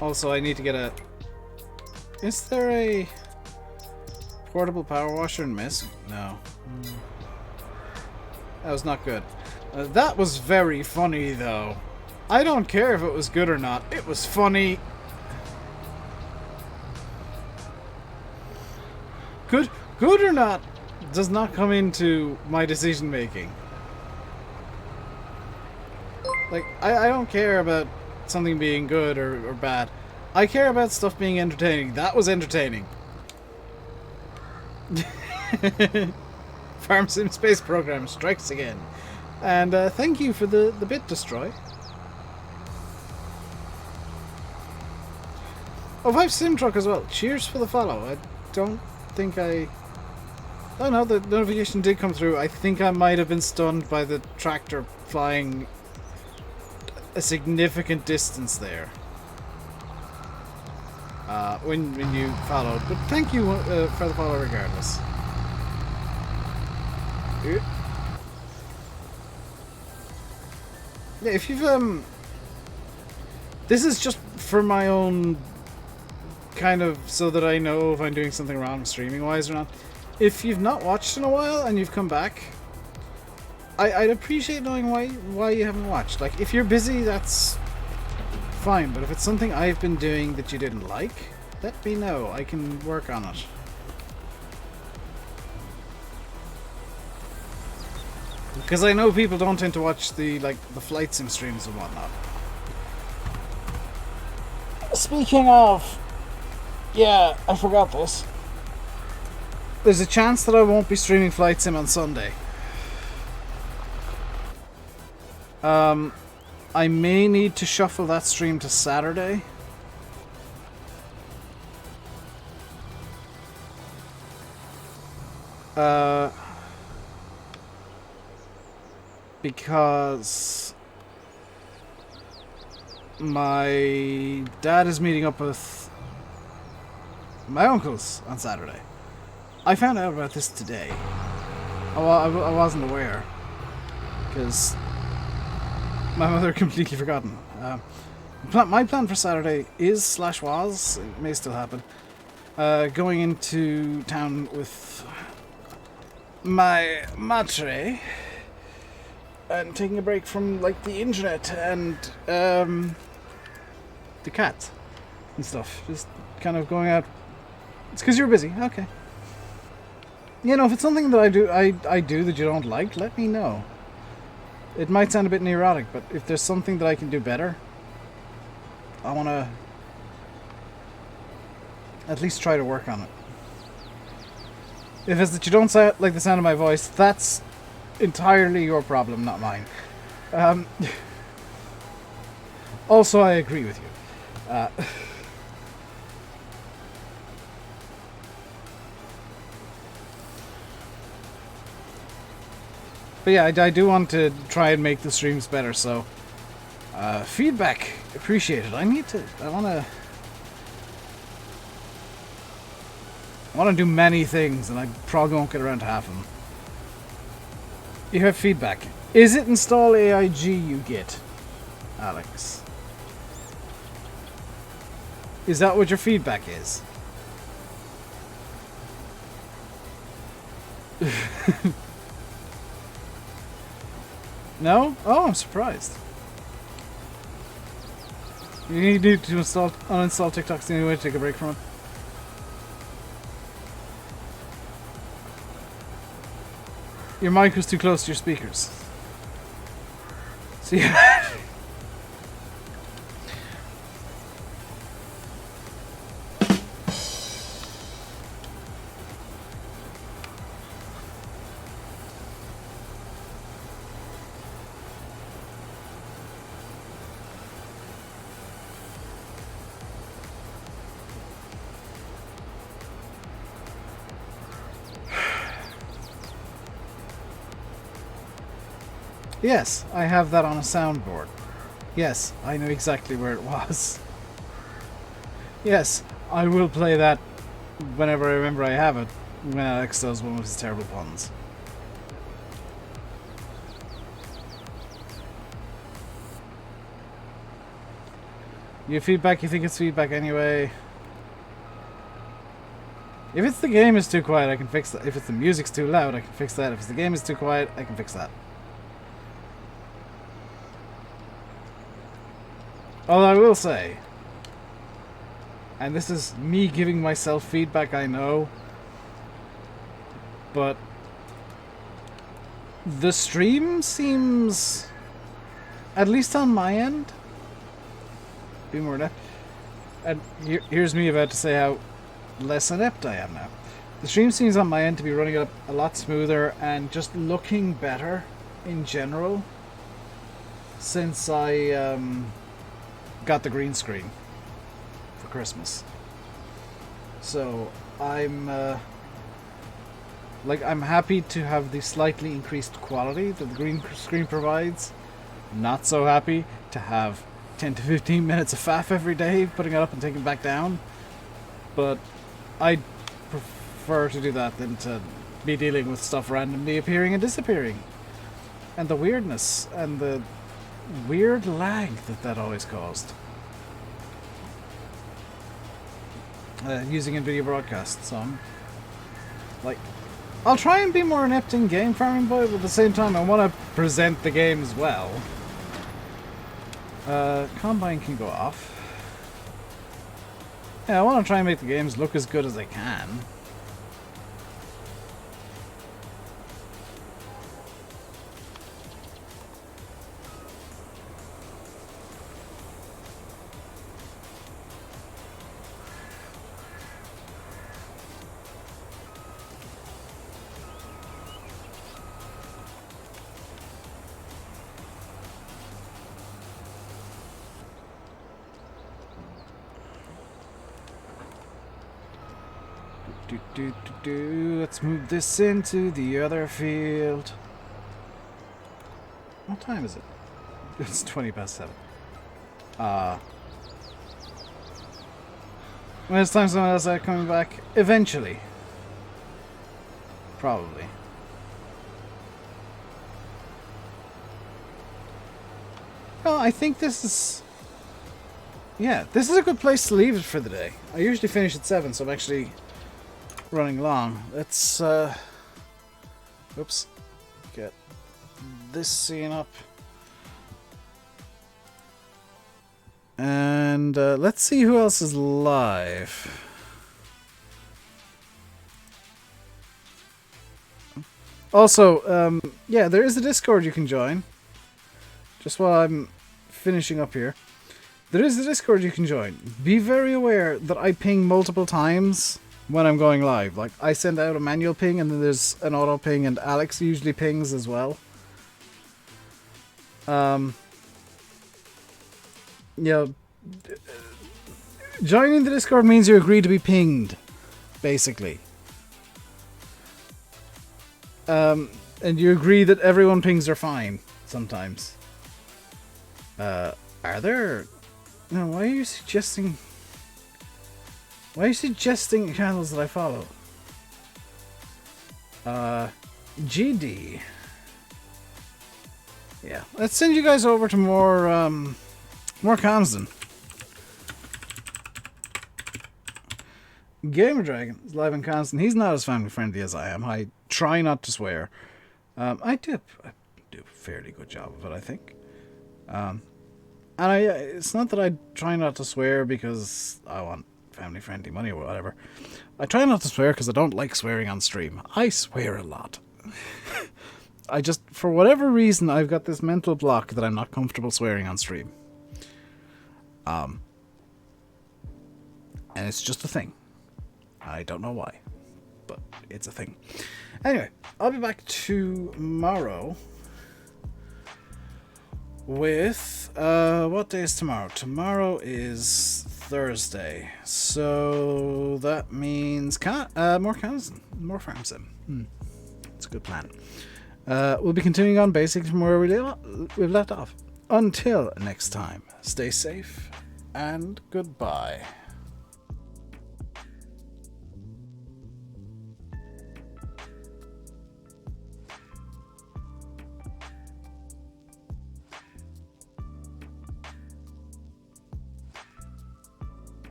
Also, I need to get a... Is there a portable power washer in Misk? No. That was not good. That was very funny, though. I don't care if it was good or not. It was funny. Good or not does not come into my decision making. Like, I don't care about something being good or bad. I care about stuff being entertaining. That was entertaining. Farm Sim Space Program strikes again. And thank you for the bit destroy. Oh, 5 Sim Truck as well. Cheers for the follow. I don't think I... Oh no, the notification did come through. I think I might have been stunned by the tractor flying a significant distance there. When you followed. But thank you for the follow regardless. Yeah, if you've this is just for my own kind of so that I know if I'm doing something wrong streaming wise or not. If you've not watched in a while and you've come back, I'd appreciate knowing why you haven't watched. Like, if you're busy, that's fine, but if it's something I've been doing that you didn't like, let me know. I can work on it. Because I know people don't tend to watch the flight sim streams and whatnot. Speaking of, yeah, I forgot this. There's a chance that I won't be streaming flight sim on Sunday. I may need to shuffle that stream to Saturday. Because my dad is meeting up with my uncles on Saturday. I found out about this today. I wasn't aware because my mother completely forgotten. My plan for Saturday is / was, it may still happen, going into town with my matre and taking a break from like the internet and the cat and stuff. Just kind of going out. It's because you're busy. Okay. You know, if it's something that I do that you don't like, let me know. It might sound a bit neurotic, but if there's something that I can do better, I want to at least try to work on it. If it's that you don't like the sound of my voice, that's entirely your problem, not mine. Also, I agree with you. But yeah, I do want to try and make the streams better, so feedback appreciated. I want to do many things, and I probably won't get around to half of them. You have feedback. Is it install AIG you get, Alex? Is that what your feedback is? No? Oh, I'm surprised. You need to uninstall TikTok's the only way to take a break from it. Your mic was too close to your speakers. See? Yes, I have that on a soundboard. Yes, I know exactly where it was. Yes, I will play that whenever I remember I have it, when Alex does one of his terrible puns. You feedback, you think it's feedback anyway. If it's the game is too quiet, I can fix that. If it's the music's too loud, I can fix that. If it's the game is too quiet, I can fix that. Although I will say, and this is me giving myself feedback, I know, but the stream seems, at least on my end, be more inept. And here's me about to say how less inept I am now. The stream seems on my end to be running up a lot smoother and just looking better in general since I got the green screen for Christmas. So I'm I'm happy to have the slightly increased quality that the green screen provides. Not so happy to have 10 to 15 minutes of faff every day, putting it up and taking it back down. But I prefer to do that than to be dealing with stuff randomly appearing and disappearing. And the weirdness and the weird lag that always caused. Using NVIDIA broadcast, so I'm like, I'll try and be more inept in game farming, but at the same time I want to present the game as well. Combine can go off. Yeah, I want to try and make the games look as good as I can. Let's move this into the other field. What time is it? It's 20 past 7. When it's time someone else is coming back? Eventually. Probably. Well, I think this is... Yeah, this is a good place to leave it for the day. I usually finish at 7, so I'm actually running long. Let's, oops. Get this scene up. And let's see who else is live. Also, yeah, there is a Discord you can join. Just while I'm finishing up here. There is a Discord you can join. Be very aware that I ping multiple times when I'm going live. Like, I send out a manual ping and then there's an auto ping, and Alex usually pings as well. You know, joining the Discord means you agree to be pinged, basically. And you agree that everyone pings are fine, sometimes. Are there... No, why are you suggesting... Why are you suggesting channels that I follow? GD. Yeah, let's send you guys over to more Calmsden. Gamer Dragon is live in Calmsden. He's not as family friendly as I am. I try not to swear. I do a fairly good job of it, I think. And it's not that I try not to swear because I want family friendly money or whatever. I try not to swear because I don't like swearing on stream. I swear a lot. I just, for whatever reason, I've got this mental block that I'm not comfortable swearing on stream. And it's just a thing. I don't know why, but it's a thing. Anyway, I'll be back tomorrow with, what day is tomorrow? Tomorrow is Thursday, so that means more Calmsden, more farm sim. It's a good plan. We'll be continuing on basically from where we've left off. Until next time, stay safe and goodbye.